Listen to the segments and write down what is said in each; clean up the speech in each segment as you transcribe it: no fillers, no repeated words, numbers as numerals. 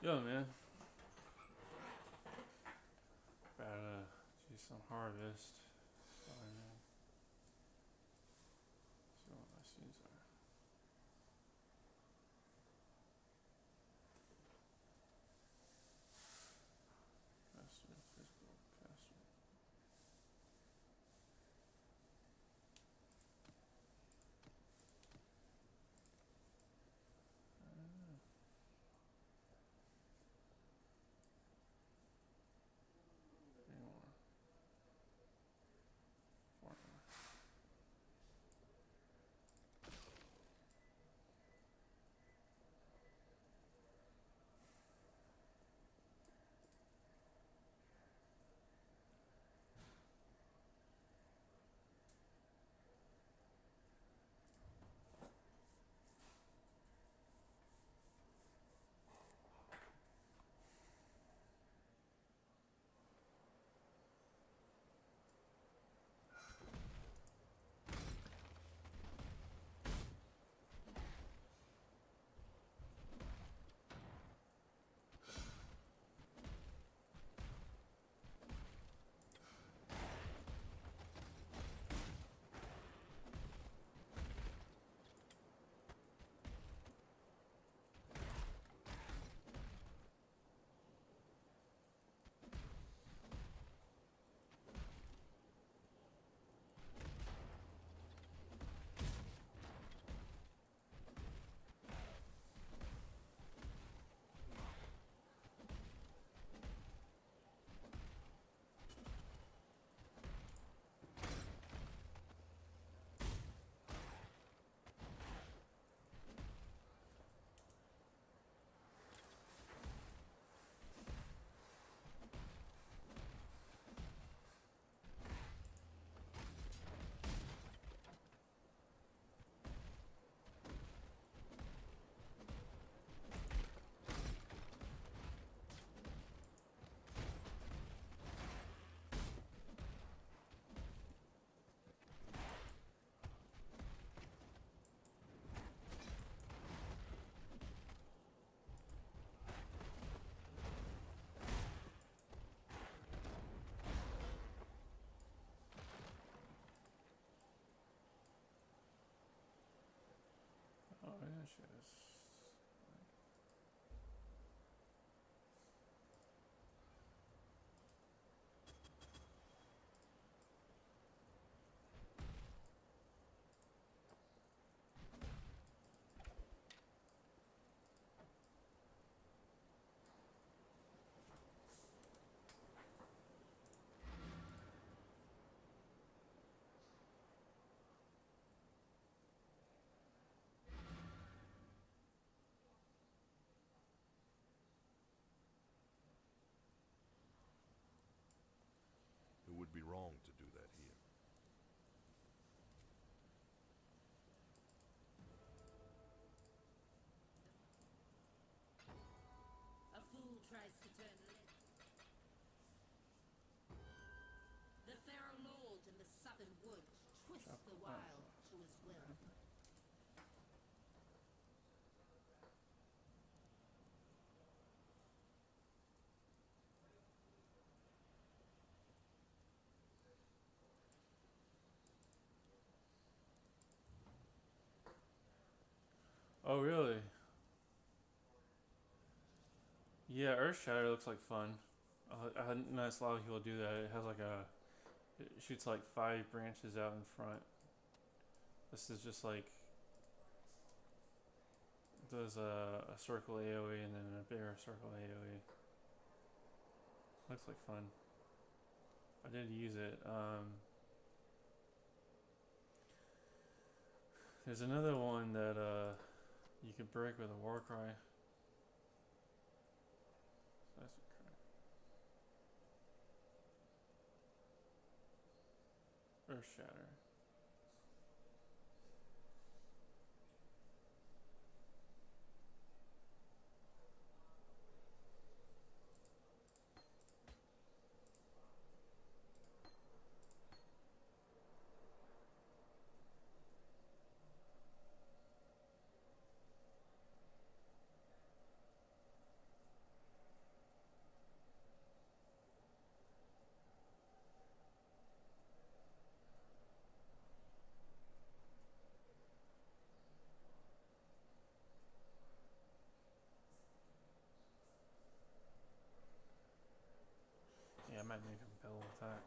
Yo, man. About to do some harvest. See what my seeds are. Caster, physical, caster. Three more. Four more. Oh, yeah, shit. It would be wrong to do that here. A fool tries to turn left. The Pharaoh Lord in the southern wood twists the wild to his will. Oh, really? Yeah, Earth Shatter looks like fun. I hadn't noticed a lot of people do that. It has like it shoots like 5 branches out in front. This is just like, does a circle AoE and then a bigger circle AoE. Looks like fun. I did use it. There's another one that you can break with a war cry. That's Earth Shatter. might make a compel attack.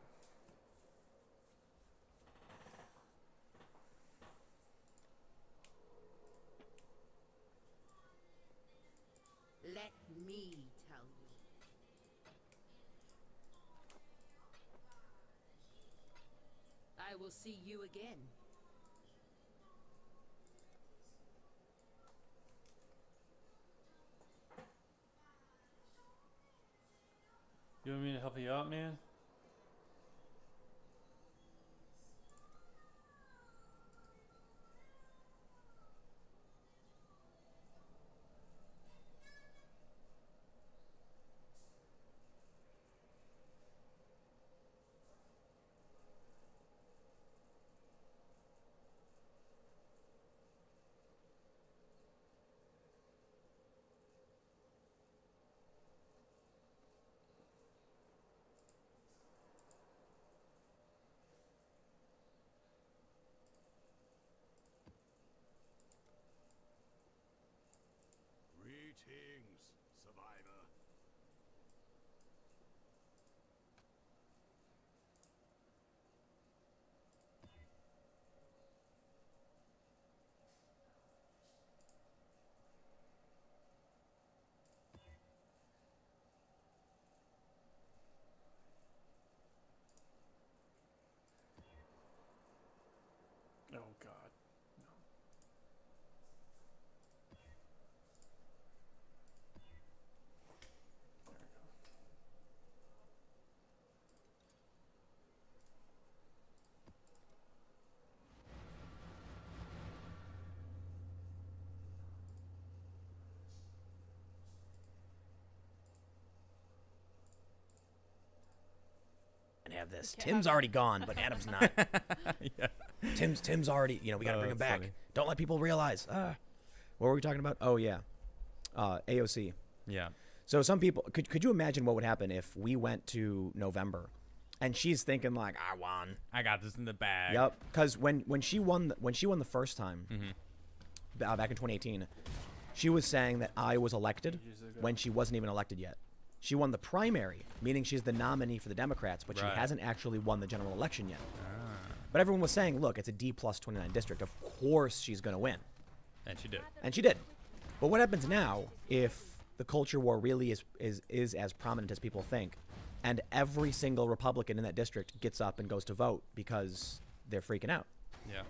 Let me tell you. I will see you again. You want me to help you out, man? Greetings, survivor. Oh God. No. There we go. And have this. can't Tim's have already gone, but Adam's not. Yeah. Tim's already. You know, we gotta bring him that's back. funny. Don't let people realize. What were we talking about? Oh yeah, AOC. Yeah. So some people could you imagine what would happen if we went to November, and she's thinking like, I won. I got this in the bag. Yep. Because when she won the first time, back in 2018, she was saying that I was elected Years ago. when she wasn't even elected yet. She won the primary, meaning she's the nominee for the Democrats, but Right. she hasn't actually won the general election yet. But everyone was saying, look, it's a D plus 29 district. Of course she's going to win. And she did. And she did. But what happens now if the culture war really is as prominent as people think, and every single Republican in that district gets up and goes to vote because they're freaking out? Yeah.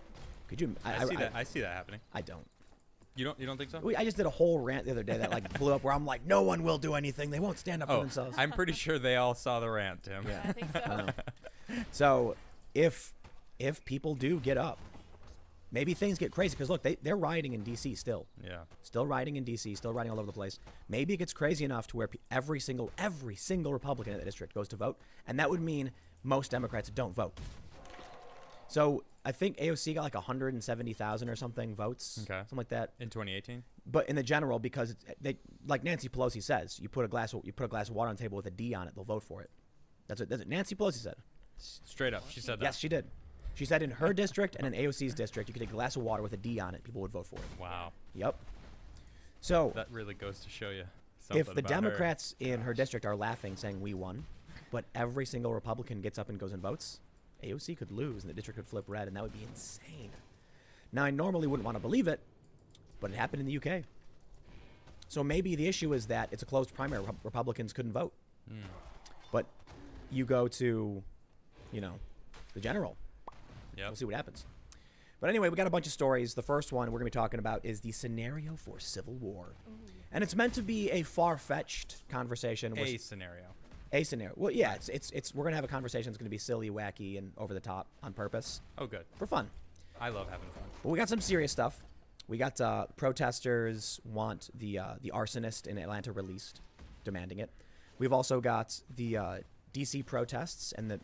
Could you? I see that. I see that happening. I don't. You don't think so? I just did a whole rant the other day that like blew up where I'm like, no one will do anything. They won't stand up for Oh, themselves. I'm pretty sure they all saw the rant, Tim. Yeah. I think so. I know. So if people do get up, maybe things get crazy because look, they're rioting in D.C. still. Yeah. Still riding in D.C., still riding all over the place. Maybe it gets crazy enough to where every single Republican in the district goes to vote, and that would mean most Democrats don't vote. So I think AOC got like 170,000 or something votes, Okay. something like that. In 2018. But in the general, because they, like Nancy Pelosi says, you put a glass of water on the table with a D on it, they'll vote for it. That's what Nancy Pelosi said. Straight up, she said that. Yes, she did. She said in her district and in AOC's district, you could take a glass of water with a D on it, people would vote for it. Wow. Yep. So That really goes to show you something if the about her. Democrats in her district are laughing, saying we won, but every single Republican gets up and goes and votes, AOC could lose and the district could flip red, and that would be insane. Now, I normally wouldn't want to believe it, but it happened in the UK. So maybe the issue is that it's a closed primary. Republicans couldn't vote. But you go to, the general. Yep. We'll see what happens. But anyway, we got a bunch of stories. The first one we're going to be talking about is the scenario for civil war. And it's meant to be a far-fetched conversation. A scenario. A scenario. Well, yeah, it's we're going to have a conversation that's going to be silly, wacky, and over the top on purpose Oh, good. for fun. I love having fun. But we got some serious stuff. We got protesters want the arsonist in Atlanta released, demanding it. We've also got the D.C. protests and the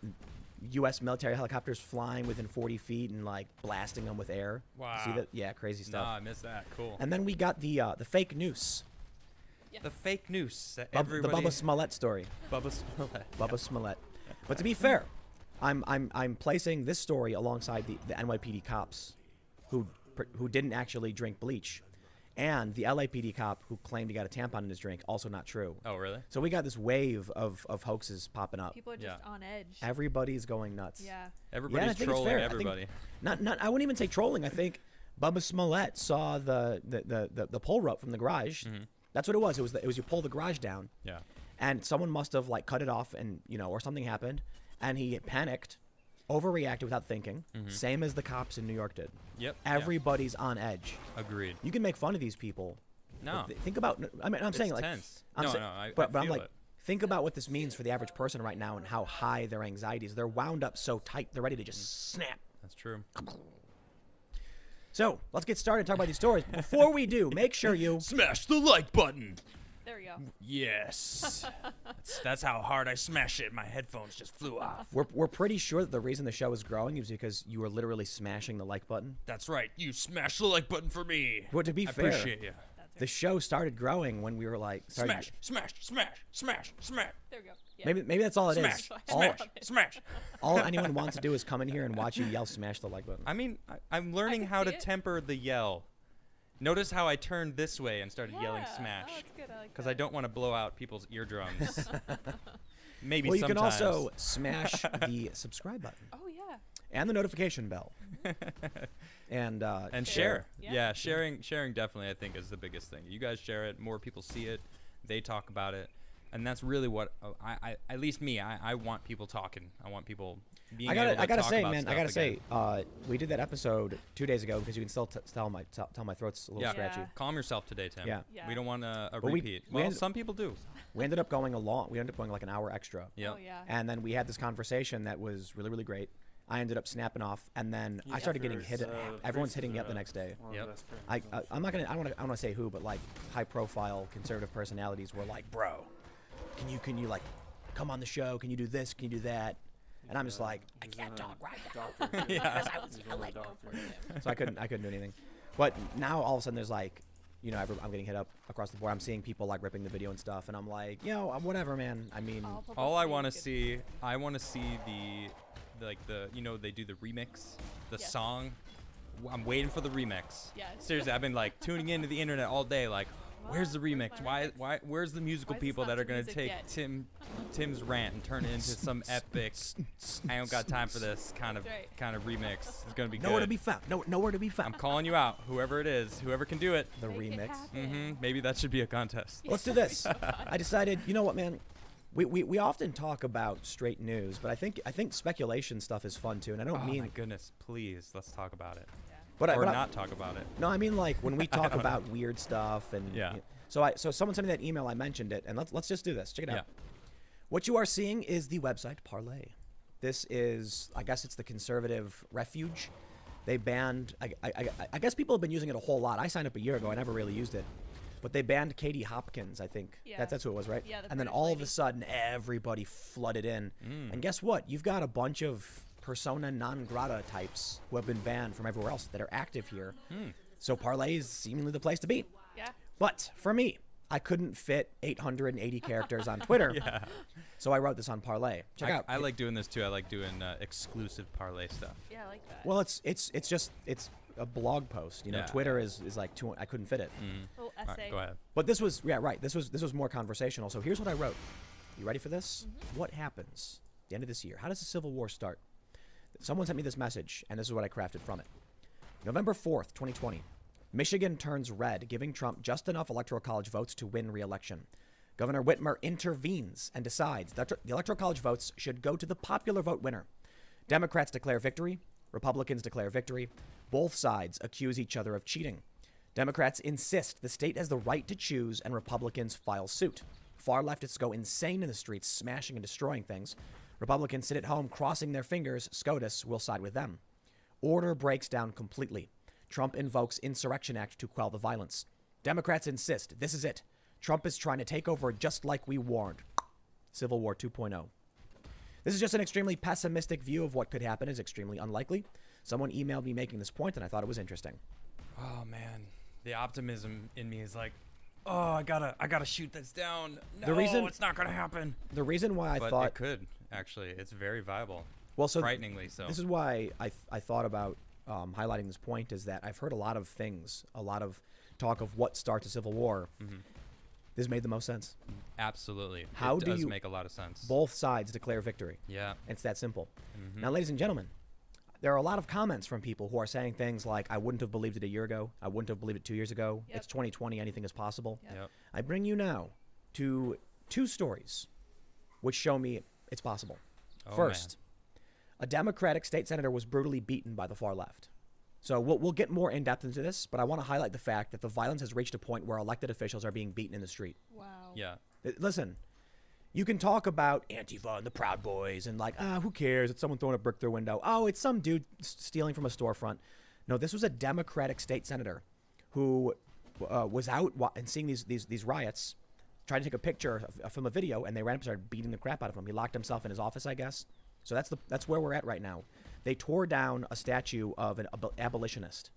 U.S. military helicopters flying within 40 feet and like blasting them with air. Wow. See that? Yeah, crazy stuff. Nah, I missed that. Cool. And then we got the fake news, Yes. The fake news that the everybody. Bubba Smollett story. Bubba Smollett. Bubba Smollett. But to be fair, I'm placing this story alongside the NYPD cops who didn't actually drink bleach, and the LAPD cop who claimed he got a tampon in his drink, also not true. Oh, really? So we got this wave of hoaxes popping up. People are just Yeah. on edge. Everybody's going nuts. Yeah. Everybody's I think it's trolling fair. I think- everybody. Not I wouldn't even say trolling. I think Bubba Smollett saw the pole rope from the garage. Mm-hmm. That's what it was. It was you pull the garage down, Yeah. and someone must have like cut it off, and or something happened, and he panicked, overreacted without thinking. Same as the cops in New York did. Yep. yeah. Everybody's on edge. Agreed. You can make fun of these people. No. but think about. I mean, I'm saying like. tense. I'm No, sa- no, I but I'm feel like, it. think about what this means for the average person right now and how high their anxiety is. They're wound up so tight, they're ready to just snap. That's true. So let's get started and talk about these stories. Before we do, make sure you. Smash the like button. There we go. Yes. that's how hard I smash it. My headphones just flew off. We're pretty sure that the reason the show is growing is because you are literally smashing the like button. That's right. You smash the like button for me. Well, to be I fair, appreciate you. That's the show started growing when we were like, Smash, smash, smash, smash, smash, There we go. Yeah. maybe that's all it is. smash, All, smash, smash. all anyone wants to do is come in here and watch you yell smash the like button. I mean, I'm learning can how see to it. temper the yell. Notice how I turned this way and started yelling Yeah. smash. Oh, that's good. I like Because that. I don't want to blow out people's eardrums. Maybe Well, you sometimes. can also smash the subscribe button Oh yeah. and the notification bell. and and Share. share. Yeah. Sharing definitely I think is the biggest thing. You guys share it, more people see it, they talk about it, and that's really what I at least me. I want people talking. I want people being able to I gotta talk say, about man, I stuff gotta again. say, we did that episode 2 days ago because you can still tell my throat's a little Yeah. scratchy. Yeah. Calm yourself today, Tim. Yeah. Yeah. We don't want a But we- repeat. we well, ended- some people do. We ended up going like an hour extra. Yep. Oh yeah. And then we had this conversation that was really, really great. I ended up snapping off, and then I started getting hit. Everyone's hitting me up the next day. Yep. I'm not gonna. I don't want to say who, but like high-profile conservative personalities were like, "Bro, can you like come on the show? Can you do this? Can you do that?" And I'm just like, I can't talk right now. Yeah. So I couldn't do anything. But now all of a sudden there's like, I'm getting hit up across the board. I'm seeing people like ripping the video and stuff, and I'm like, whatever, man. I mean, All I publicity want to is good. see, I want to see they do the remix, the Yes. song. I'm waiting for the remix. Yes. Seriously, I've been like tuning into the internet all day, like, where's the remix? my Why? Where's the musical Why is this people not that are to gonna music take yet? Tim's rant and turn it into some epic? I don't got time for this kind of That's right. kind of remix. It's gonna be nowhere good. to be found. Nowhere to be I'm found. calling you out, whoever it is, whoever can do it. The Make it remix. happen. Maybe that should be a contest. Let's do this. I decided, you know what, man? We often talk about straight news, but I think speculation stuff is fun too, and I don't Oh mean. my goodness, please, let's talk about it. But Or I, not talk about it. No, I mean like when we talk about weird stuff and Yeah. So someone sent me that email. I mentioned it, and let's just do this. Check it Yeah. out. What you are seeing is the website Parlay. This is, I guess, it's the conservative refuge. They banned. I guess people have been using it a whole lot. I signed up a year ago. I never really used it, but they banned Katie Hopkins. I think Yeah. that's who it was, right? Yeah, the and then British all of lady. a sudden, everybody flooded in. Mm. And guess what? You've got a bunch of persona non grata types who have been banned from everywhere else that are active here. Hmm. So Parlay is seemingly the place to be. Yeah. But for me, I couldn't fit 880 characters on Twitter. Yeah. So I wrote this on Parlay. Check out. I like doing this too. I like doing exclusive parlay stuff. Yeah, I like that. Well, it's just a blog post. Yeah. Twitter is like I couldn't fit it. little All right, essay. go ahead. But this was right. This was more conversational. So here's what I wrote. You ready for this? What happens at the end of this year? How does the Civil War start? Someone sent me this message, and this is what I crafted from it. November 4th, 2020. Michigan turns red, giving Trump just enough electoral college votes to win re-election. Governor Whitmer intervenes and decides that the electoral college votes should go to the popular vote winner. Democrats declare victory. Republicans declare victory. Both sides accuse each other of cheating. Democrats insist the state has the right to choose, and Republicans file suit. Far leftists go insane in the streets, smashing and destroying things. Republicans sit at home, crossing their fingers. SCOTUS will side with them. Order breaks down completely. Trump invokes Insurrection Act to quell the violence. Democrats insist this is it. Trump is trying to take over just like we warned. Civil War 2.0. This is just an extremely pessimistic view of what could happen. Is extremely unlikely. Someone emailed me making this point, and I thought it was interesting. Oh man, the optimism in me is like, oh, I gotta shoot this down. No, The reason- it's not gonna happen. The reason why I But thought it could actually. It's very viable. well, so Frighteningly so. this is why I thought about highlighting this point is that I've heard a lot of things, a lot of talk of what starts a civil war. This made the most sense. Absolutely. How it do does you- make a lot of sense. Both sides declare victory. Yeah. It's that simple. Now, ladies and gentlemen, there are a lot of comments from people who are saying things like, I wouldn't have believed it a year ago. I wouldn't have believed it 2 years ago. Yep. It's 2020. Anything is possible. Yep. I bring you now to 2 stories which show me it's possible. Oh, First, a Democratic state senator was brutally beaten by the far left. So we'll get more in depth into this, but I want to highlight the fact that the violence has reached a point where elected officials are being beaten in the street. Wow. Yeah. Listen, you can talk about Antifa and the Proud Boys and who cares? It's someone throwing a brick through a window. Oh, it's some dude stealing from a storefront. No, this was a Democratic state senator who was out and seeing these riots, tried to take a picture, film a video, and they ran up and started beating the crap out of him. He locked himself in his office, I guess. So that's where we're at right now. They tore down a statue of an abolitionist.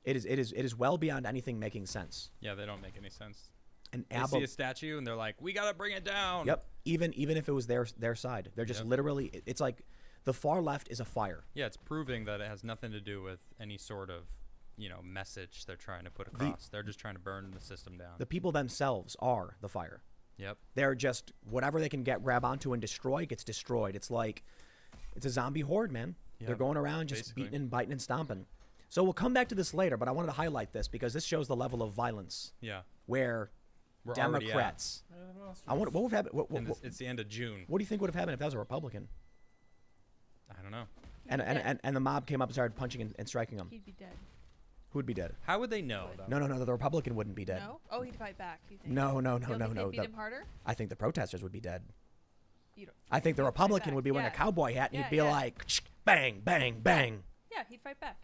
It is well beyond anything making sense. Yeah, they don't make any sense. An They see a statue and they're like, we got to bring it down. Yep. Even if it was their side, they're just Yep. literally. It's like the far left is a fire. Yeah, it's proving that it has nothing to do with any sort of, message they're trying to put across. They're just trying to burn the system down. The people themselves are the fire. Yep. They're just whatever they can grab onto and destroy gets destroyed. It's like it's a zombie horde, man. Yeah, They're going around just basically. beating and biting and stomping. So we'll come back to this later, but I wanted to highlight this because this shows the level of violence Yeah. where We're already at. Democrats. I wonder what would have happened. And it's the end of June. What do you think would have happened if that was a Republican I don't know. and the mob came up and started punching and striking them? He'd be dead. Who would be dead? How would they know, though? No. The Republican wouldn't be dead. No? Oh, he'd fight back. You think? No. You don't think they'd beat The- him harder? I think the protesters would be dead. You don't. I think the He'd fight Republican back. would be wearing a Yeah. cowboy hat and Yeah, he'd be yeah. like, bang, bang, bang. Yeah, he'd fight back.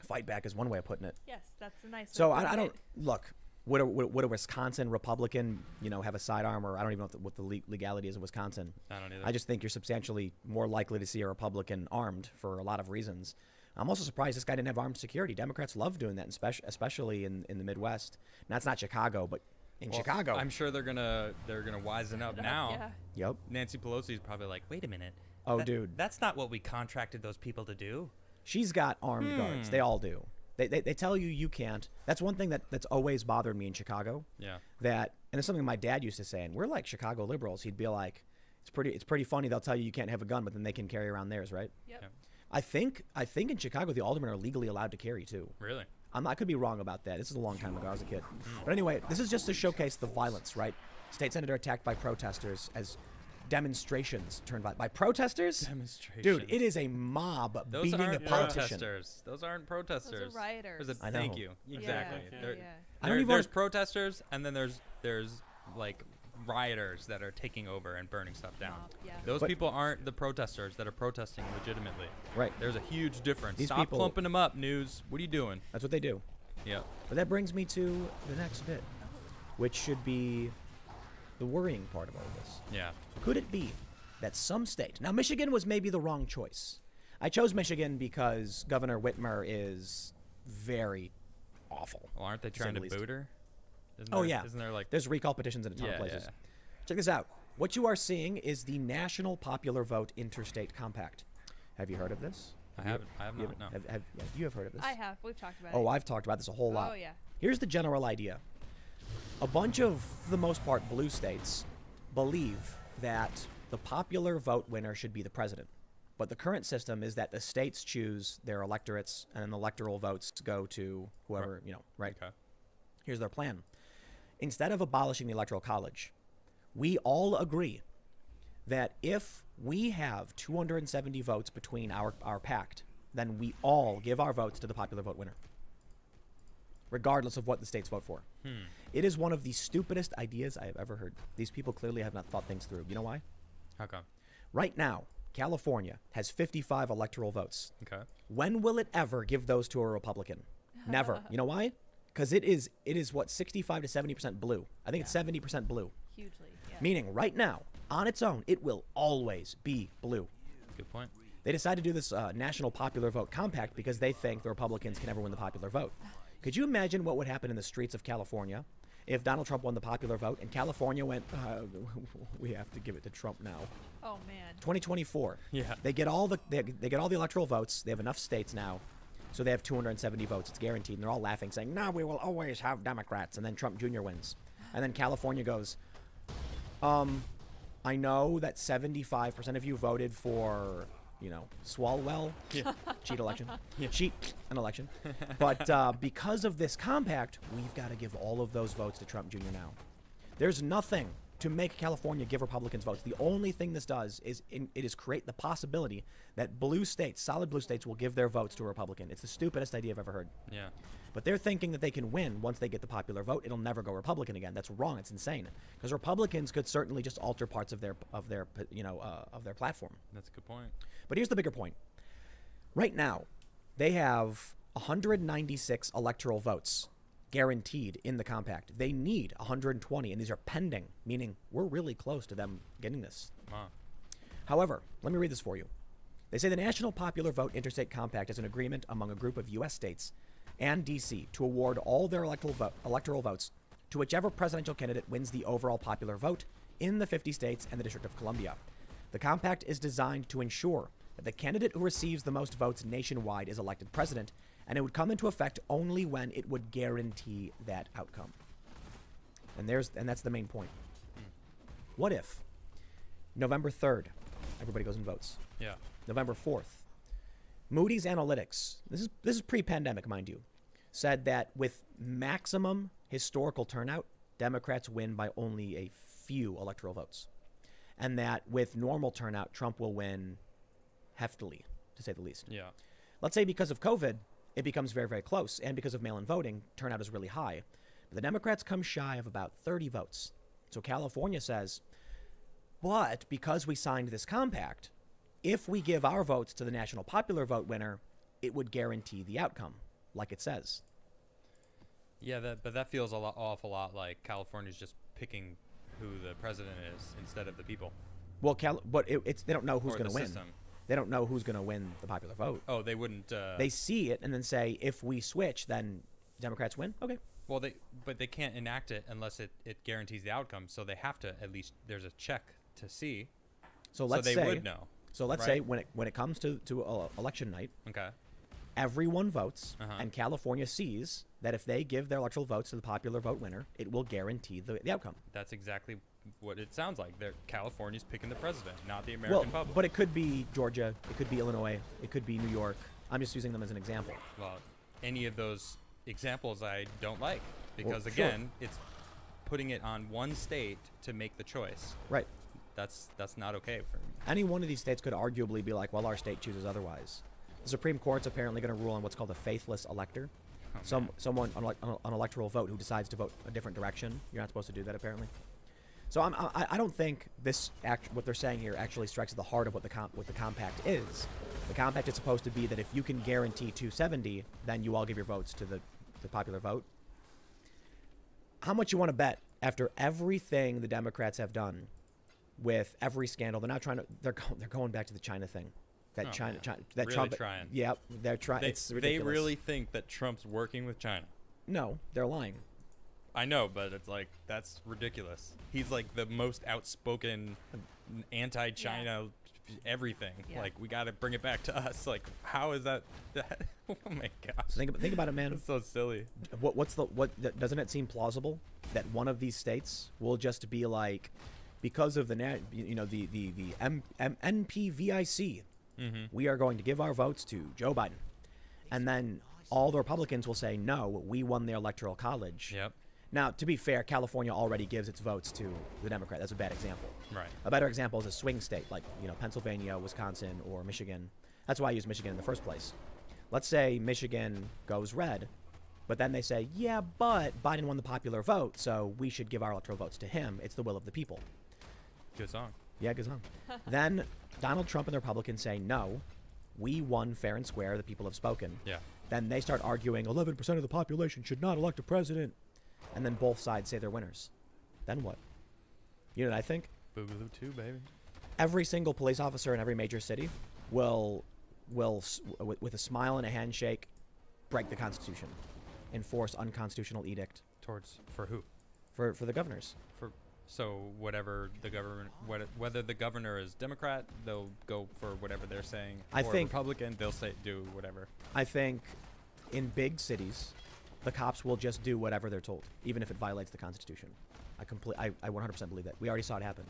Fight back is one way of putting it. Yes, that's a nice. So way of I putting don't it. look. Would a Wisconsin Republican, have a sidearm, or I don't even know what the legality is in Wisconsin. I don't either. I just think you're substantially more likely to see a Republican armed for a lot of reasons. I'm also surprised this guy didn't have armed security. Democrats love doing that, especially in the Midwest. Now, it's not Chicago, but in Well, Chicago. I'm sure they're gonna wisen up now. Yeah. Yep. Nancy Pelosi's probably like, wait a minute. Oh, dude. That's not what we contracted those people to do. She's got armed guards. They all do. They tell you can't. That's one thing that's always bothered me in Chicago. Yeah. And it's something my dad used to say, and we're like Chicago liberals. He'd be like, it's pretty funny. They'll tell you can't have a gun, but then they can carry around theirs, right? Yep. Yeah. I think in Chicago the aldermen are legally allowed to carry too. Really? I could be wrong about that. This is a long time ago. I was a kid. But anyway, this is just to showcase the violence, right? State senator attacked by protesters as demonstrations turned by protesters. Demonstration. Dude, it is a mob Those beating a aren't politician. protesters. Those aren't protesters. rioters. There's a- I know. Thank you. Exactly. Yeah, There- yeah. I don't even there's wanna- protesters, and then there's like rioters that are taking over and burning stuff down. Yeah. Those But- people aren't the protesters that are protesting legitimately. Right. There's a huge difference. These Stop people- clumping them up, news. What are you doing? That's what they do. Yeah. But that brings me to the next bit, which should be the worrying part of all this. Yeah. Could it be that some state, now Michigan was maybe the wrong choice. I chose Michigan because Governor Whitmer is very awful. Well, aren't they say trying the to least. boot her? Isn't Oh, there, yeah. Isn't there like? There's recall petitions in a ton of places. Check this out. What you are seeing is the National Popular Vote Interstate Compact. Have you heard of this? I haven't. I have You not. No. you have heard of this? I have. We've talked about it. Oh, I've talked about this a whole lot. Oh, yeah. Here's the general idea. A bunch of, for the most part, blue states believe that the popular vote winner should be the president. But the current system is that the states choose their electorates, and then the electoral votes go to whoever, right? Okay. Here's their plan. Instead of abolishing the Electoral College, we all agree that if we have 270 votes between our pact, then we all give our votes to the popular vote winner, regardless of what the states vote for. It is one of the stupidest ideas I have ever heard. These people clearly have not thought things through. You know why? How come? Right now, California has 55 electoral votes. Okay. When will it ever give those to a Republican? Never. You know why? Because it is what, 65 to 70% blue. I think it's 70% blue. Hugely. Yeah. Meaning right now, on its own, it will always be blue. Good point. They decided to do this National Popular Vote Compact because they think the Republicans can never win the popular vote. Could you imagine what would happen in the streets of California if Donald Trump won the popular vote and California went, we have to give it to Trump now. Oh man. 2024. Yeah. They get all the they get all the electoral votes. They have enough states now. So they have 270 votes. It's guaranteed. And they're all laughing, saying, no, we will always have Democrats. And then Trump Jr. wins. And then California goes, I know that 75% of you voted for, Swalwell. Yeah. Cheat election. Cheat an election. But because of this compact, we've got to give all of those votes to Trump Jr. now. There's nothing to make California give Republicans votes. The only thing this does is create the possibility that blue states, solid blue states, will give their votes to a Republican. It's the stupidest idea I've ever heard. Yeah. But they're thinking that they can win once they get the popular vote. It'll never go Republican again. That's wrong. It's insane. Because Republicans could certainly just alter parts of their platform. That's a good point. But here's the bigger point. Right now, they have 196 electoral votes guaranteed in the compact. They need 120, and these are pending, meaning we're really close to them getting this. Wow. However, let me read this for you. They say the National Popular Vote Interstate Compact is an agreement among a group of U.S. states and D.C. to award all their electoral votes to whichever presidential candidate wins the overall popular vote in the 50 states and the District of Columbia. The compact is designed to ensure that the candidate who receives the most votes nationwide is elected president, and it would come into effect only when it would guarantee that outcome. And that's the main point. What if November 3rd, everybody goes and votes? Yeah. November 4th, Moody's Analytics, this is pre-pandemic, mind you, said that with maximum historical turnout, Democrats win by only a few electoral votes. And that with normal turnout, Trump will win heftily, to say the least. Yeah. Let's say because of COVID, it becomes very, very close. And because of mail-in voting, turnout is really high. But the Democrats come shy of about 30 votes. So California says, but because we signed this compact, if we give our votes to the national popular vote winner, it would guarantee the outcome, like it says. Yeah, but that feels awful lot like California's just picking who the president is instead of the people. Well, but they don't know who's Or going the to win. system. They don't know who's going to win the popular vote. Oh, they wouldn't. They see it and then say, if we switch, then Democrats win? Okay. Well, they can't enact it unless it guarantees the outcome. So they have to, at least there's a check to see. So let's they say, would know. So let's right? say when it comes to election night, Okay. everyone votes, Uh-huh. and California sees that if they give their electoral votes to the popular vote winner, it will guarantee the outcome. That's exactly what it sounds like. California's picking the president, not the American public. But it could be Georgia, it could be Illinois, it could be New York. I'm just using them as an example. Well, any of those examples I don't like because Well, again, it's putting it on one state to make the choice. Right. That's not okay for me. Any one of these states could arguably be like, well, our state chooses otherwise. The Supreme Court's apparently going to rule on what's called a faithless elector. Oh, Someone on an electoral vote who decides to vote a different direction. You're not supposed to do that, apparently. So I don't think what they're saying here actually strikes at the heart of what the compact is. The compact is supposed to be that if you can guarantee 270, then you all give your votes to the popular vote. How much you want to bet after everything the Democrats have done with every scandal? They're not trying to. They're going back to the China thing. That Oh, China, yeah. that Really Trump. trying. Yeah, they're trying. It's They ridiculous. really think that Trump's working with China. No, they're lying. I know, but it's like that's ridiculous. He's like the most outspoken anti-China everything. Yeah. Like we got to bring it back to us. Like how is that? Oh my gosh. So think about it, man. That's so silly. Doesn't it seem plausible that one of these states will just be like, because of the NPVIC, Mm-hmm. we are going to give our votes to Joe Biden, and then all the Republicans will say, no, we won the Electoral College. Yep. Now, to be fair, California already gives its votes to the Democrat. That's a bad example. Right. A better example is a swing state like Pennsylvania, Wisconsin, or Michigan. That's why I use Michigan in the first place. Let's say Michigan goes red, but then they say, yeah, but Biden won the popular vote, so we should give our electoral votes to him. It's the will of the people. Good song. Yeah, goes on. Then Donald Trump and the Republicans say, no, we won fair and square. The people have spoken. Yeah. Then they start arguing 11% of the population should not elect a president. And then both sides say they're winners. Then what? You know what I think? Boogaloo 2, baby. Every single police officer in every major city will with a smile and a handshake, break the Constitution, enforce unconstitutional edict For who? for the governors. For So whatever the government, whether the governor is Democrat, they'll go for whatever they're saying. I or think- Republican, they'll say do whatever. I think in big cities, the cops will just do whatever they're told, even if it violates the Constitution. I 100% believe that. We already saw it happen.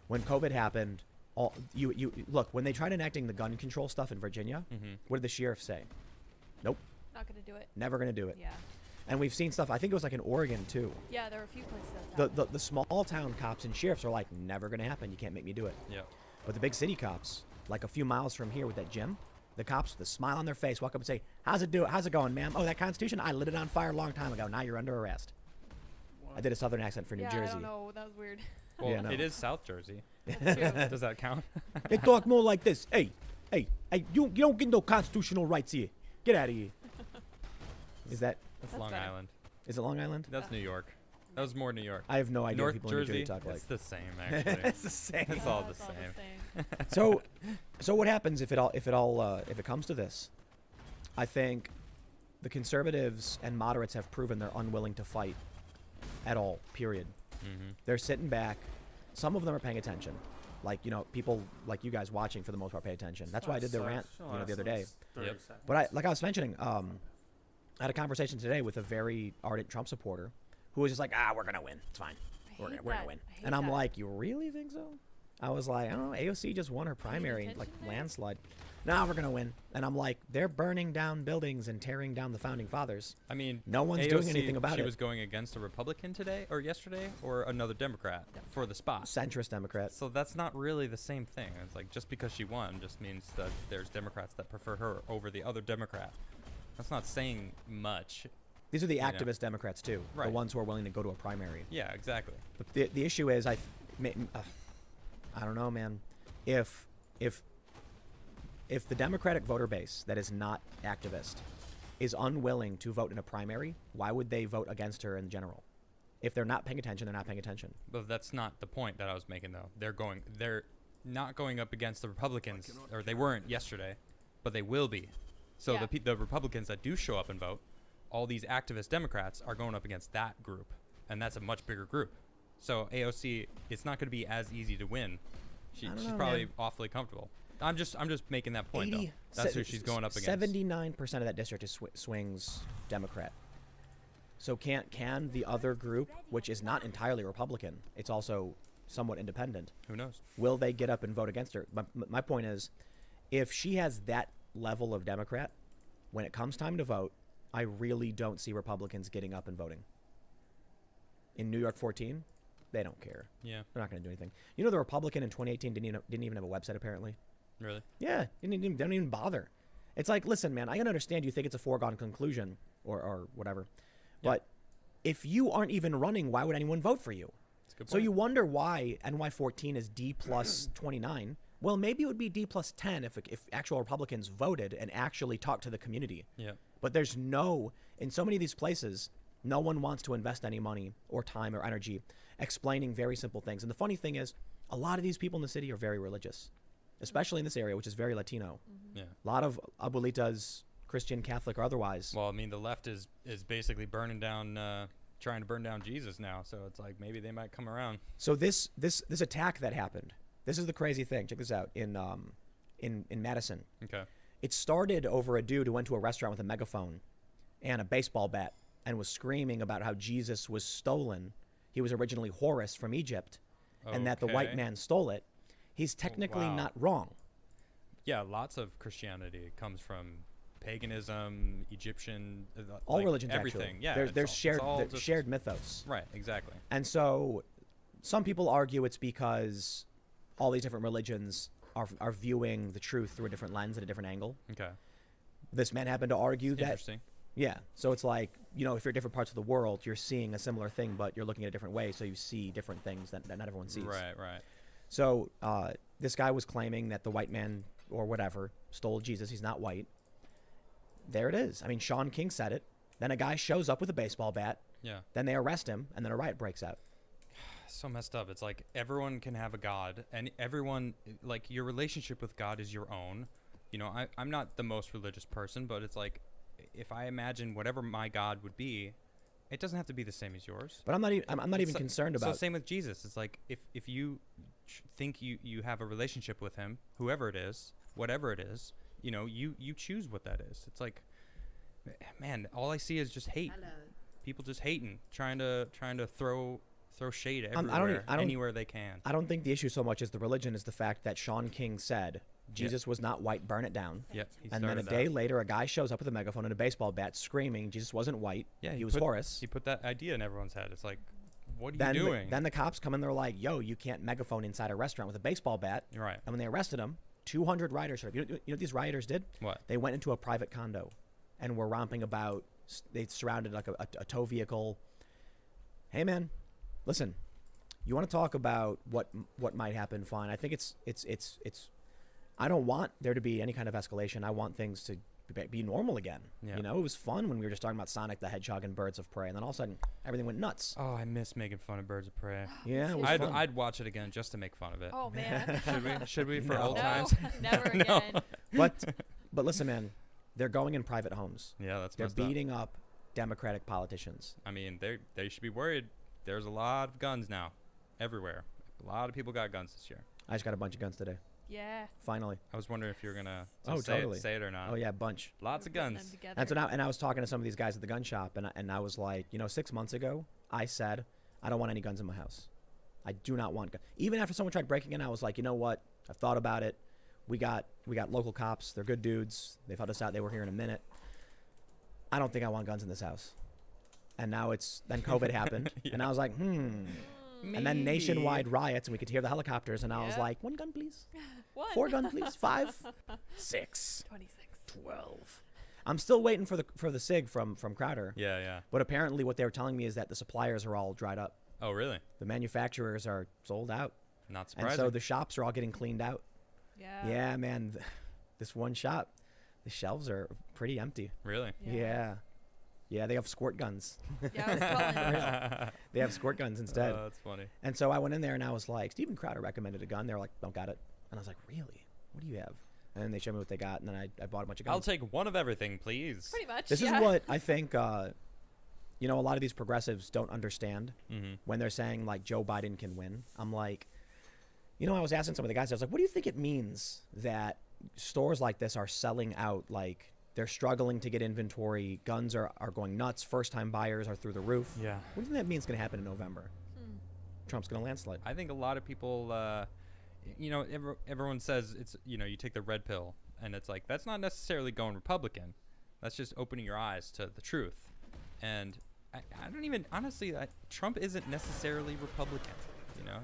When COVID happened, you look, when they tried enacting the gun control stuff in Virginia, what did the sheriff say? Nope, Not gonna do it. never going to do it. Yeah. And we've seen stuff, I think it was like in Oregon too. Yeah, there were a few places that's The small town cops and sheriffs are like, never going to happen. You can't make me do it. Yeah. But the big city cops, like a few miles from here with that gym, the cops with a smile on their face walk up and say, How's it going, ma'am? Oh, that Constitution? I lit it on fire a long time ago. Now you're under arrest. I did a southern accent for New yeah, Jersey. I don't know. That was weird. Well, Yeah, no. it is South Jersey. That's true. Does that count? They talk more like this. Hey, you don't get no constitutional rights here. Get out of here. Is that, That's That's Long better. Island. is it Long Island? That's New York. That was more New York. I have no idea North what people in New Jersey, Jersey talk like. it's the same actually. It's the same. It's all Yeah, the same. So what happens if it comes to this? I think the conservatives and moderates have proven they're unwilling to fight at all. Period. They're sitting back. Some of them are paying attention, like people like you guys watching for the most part pay attention. That's why I did the rant the other day. Yep. But I was mentioning, I had a conversation today with a very ardent Trump supporter who was just like, we're gonna win. It's fine. We're gonna win. I hate And I'm that. like, you really think so? I was like, oh, AOC just won her primary, like attention there? landslide. No, we're gonna win. And I'm like, they're burning down buildings and tearing down the founding fathers. I mean, No one's AOC, doing anything about she it. was going against a Republican today or yesterday or another Democrat for the spot. Centrist Democrat. So that's not really the same thing. It's like just because she won just means that there's Democrats that prefer her over the other Democrat. That's not saying much. These are the know. activist Democrats too, the Right. ones who are willing to go to a primary. Yeah, exactly. But the issue is, I don't know, man. If the Democratic voter base that is not activist is unwilling to vote in a primary, why would they vote against her in general? If they're not paying attention, they're not paying attention. But that's not the point that I was making though. They're not going up against the Republicans, or they weren't yesterday, but they will be. So Yeah. the Republicans that do show up and vote, all these activist Democrats are going up against that group, and that's a much bigger group. So AOC, it's not going to be as easy to win. I don't She's know, probably man. awfully comfortable. I'm just making that point though. That's who she's going up against. 79% of that district is swings Democrat. So can the other group, which is not entirely Republican, it's also somewhat independent, Who knows? will they get up and vote against her? My point is, if she has that level of Democrat, when it comes time to vote, I really don't see Republicans getting up and voting. In New York 14, they don't care. Yeah, They're not going to do anything. You know, the Republican in 2018 didn't even have a website, apparently. really. Yeah, don't even bother. It's like, listen, man, I can understand you think it's a foregone conclusion or whatever, but if you aren't even running, why would anyone vote for you? That's a good So point. you wonder why NY14 is D plus 29. Well, maybe it would be D plus 10 if actual Republicans voted and actually talked to the community. Yeah. But in so many of these places, no one wants to invest any money or time or energy explaining very simple things. And the funny thing is, a lot of these people in the city are very religious, especially in this area, which is very Latino. Yeah. A lot of abuelitas, Christian, Catholic, or otherwise. Well, I mean, the left is basically burning down, trying to burn down Jesus now. So it's like maybe they might come around. So this attack that happened, this is the crazy thing. Check this out. In Madison, Okay. it started over a dude who went to a restaurant with a megaphone and a baseball bat and was screaming about how Jesus was stolen. He was originally Horus from Egypt, and that the white Okay. man stole it. He's technically wow. not wrong. Yeah, lots of Christianity comes from paganism, Egyptian, All like religions, everything. actually. Yeah, there's it's all there's just- shared mythos. Right, exactly. And so some people argue it's because all these different religions are viewing the truth through a different lens at a different angle. Okay. This man happened to argue that, Interesting. yeah. So it's like, if you're in different parts of the world, you're seeing a similar thing, but you're looking at a different way, so you see different things that not everyone sees. Right, right. So this guy was claiming that the white man or whatever stole Jesus. He's not white. There it is. I mean, Sean King said it. Then a guy shows up with a baseball bat. Yeah. Then they arrest him, and then a riot breaks out. So messed up. It's like everyone can have a God, and everyone, like, your relationship with God is your own. I'm not the most religious person, but it's like if I imagine whatever my God would be, it doesn't have to be the same as yours. But I'm not even So- concerned So about. same with Jesus. It's like if you think you have a relationship with him, whoever it is, whatever it is, you know, you choose what that is. It's like, man, all I see is just hate. Hello. People just hating, trying to throw shade I don't everywhere, I don't- anywhere they can. I don't think the issue so much as the religion is the fact that Sean King said Jesus was not white, burn it down. Yep. He And then a started day that. later, a guy shows up with a megaphone and a baseball bat screaming Jesus wasn't white. Yeah, he was Horus. He put that idea in everyone's head. It's like, what are Then you doing? then the cops come and they're like, yo, you can't megaphone inside a restaurant with a baseball bat. Right. And when they arrested him, 200 rioters showed up. You know what these rioters did? What? They went into a private condo and were romping about. They surrounded like a tow vehicle. Hey, man, listen, you want to talk about what might happen? Fine. I think it's I don't want there to be any kind of escalation. I want things to be normal again. Yeah. You know, it was fun when we were just talking about Sonic the Hedgehog and Birds of Prey, and then all of a sudden everything went nuts. Oh, I miss making fun of Birds of Prey. Yeah, it was I'd fun. I'd watch it again just to make fun of it. Oh man. Should we? Should we for No. old No, times? never No. again. But listen, man, they're going in private homes. Yeah, that's They're messed up. beating up Democratic politicians. I mean, they should be worried. There's a lot of guns now, everywhere. A lot of people got guns this year. I just got a bunch of guns today. Yeah. Finally. I was wondering if you were gonna Oh, say, totally. say it or not. Oh yeah, a bunch. Lots of We're putting guns. them together. And so now, and I was talking to some of these guys at the gun shop, and I was like, 6 months ago, I said, I don't want any guns in my house. I do not want guns. Even after someone tried breaking in, I was like, you know what? I've thought about it. We got local cops. They're good dudes. They've helped us out. They were here in a minute. I don't think I want guns in this house. And now then COVID happened, and I was like, And then nationwide riots, and we could hear the helicopters, and I was Yeah. like, 1 gun, please. One. 4 gun, please. 5, 6, 26. 12. I'm still waiting for the SIG from Crowder. Yeah, yeah. But apparently what they were telling me is that the suppliers are all dried up. Oh, really? The manufacturers are sold out. Not And surprising. so the shops are all getting cleaned out. Yeah. Yeah, man. This one shop, the shelves are pretty empty. Really? Yeah. Yeah, they have squirt guns. Yeah, I was calling. They have squirt guns instead. Oh, that's funny. And so I went in there and I was like, Steven Crowder recommended a gun. They were like, don't got it. And I was like, really? What do you have? And then they showed me what they got, and then I bought a bunch of guns. I'll take one of everything, please. Pretty much. This yeah. is what I think, a lot of these progressives don't understand Mm-hmm. when they're saying, like, Joe Biden can win. I'm like, I was asking some of the guys, I was like, what do you think it means that stores like this are selling out? Like, they're struggling to get inventory. Guns are going nuts. First-time buyers are through the roof. Yeah. What do you think that means is going to happen in November? Hmm. Trump's going to landslide. I think a lot of people, everyone says it's, you take the red pill, and it's like, that's not necessarily going Republican. That's just opening your eyes to the truth. And I don't even, honestly, Trump isn't necessarily Republican.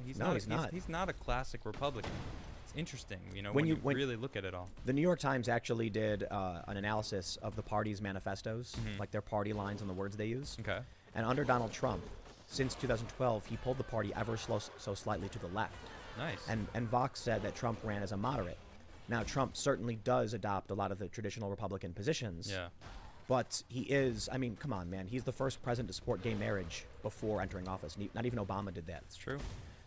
He's No, not. he's not. He's not a classic Republican. It's interesting, When when you- you when- really look at it all. The New York Times actually did an analysis of the party's manifestos, Mhm. like their party lines and the words they use. Okay. And under Donald Trump, since 2012, he pulled the party ever so slightly to the left. Nice. And Vox said that Trump ran as a moderate. Now, Trump certainly does adopt a lot of the traditional Republican positions. yeah. But he is, come on, man. He's the first president to support gay marriage before entering office. Not even Obama did that. It's true.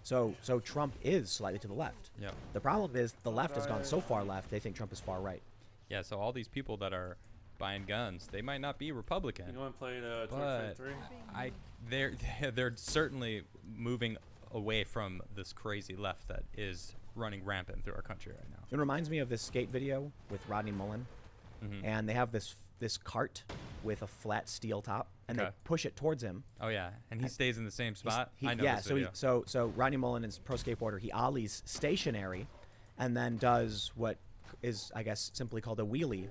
So Trump is slightly to the left. Yeah. The problem is the left has gone so far left, they think Trump is far right. Yeah. So all these people that are buying guns, they might not be Republican. You want to play But 2023? they're certainly moving away from this crazy left that is running rampant through our country right now. It reminds me of this skate video with Rodney Mullen. Mm-hmm. And they have this cart with a flat steel top, and they Okay. push it towards him. Oh yeah, and he stays in the same He's- spot. he- I know yeah, this so video. so Rodney Mullen is a pro skateboarder. He ollies stationary, and then does what is, I guess, simply called a wheelie,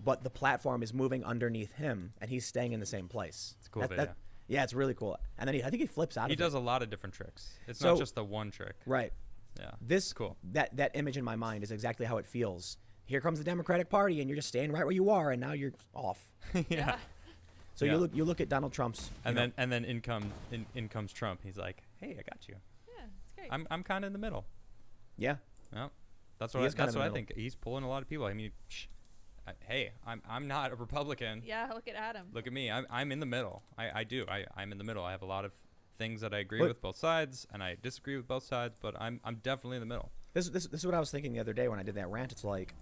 but the platform is moving underneath him, and he's staying in the same place. It's a cool video. Yeah, it's really cool. And then I think he flips out He of does it. a lot of different tricks. It's So- not just the one trick. Right. Yeah. This Cool. That image in my mind is exactly how it feels. Here comes the Democratic Party, and you're just staying right where you are, and now you're off. Yeah. So Yeah. you look at Donald Trump's, And then in comes Trump. He's like, "Hey, I got you. Yeah, it's great. I'm kind of in the middle." yeah. Yeah. That's He what is kinda that's in what the I think. He's pulling a lot of people. I mean, hey, I'm not a Republican. Yeah, look at Adam. Look at me. I'm in the middle. I'm in the middle. I have a lot of things that I agree Look- with both sides, and I disagree with both sides. But I'm definitely in the middle. This is what I was thinking the other day when I did that rant. It's like,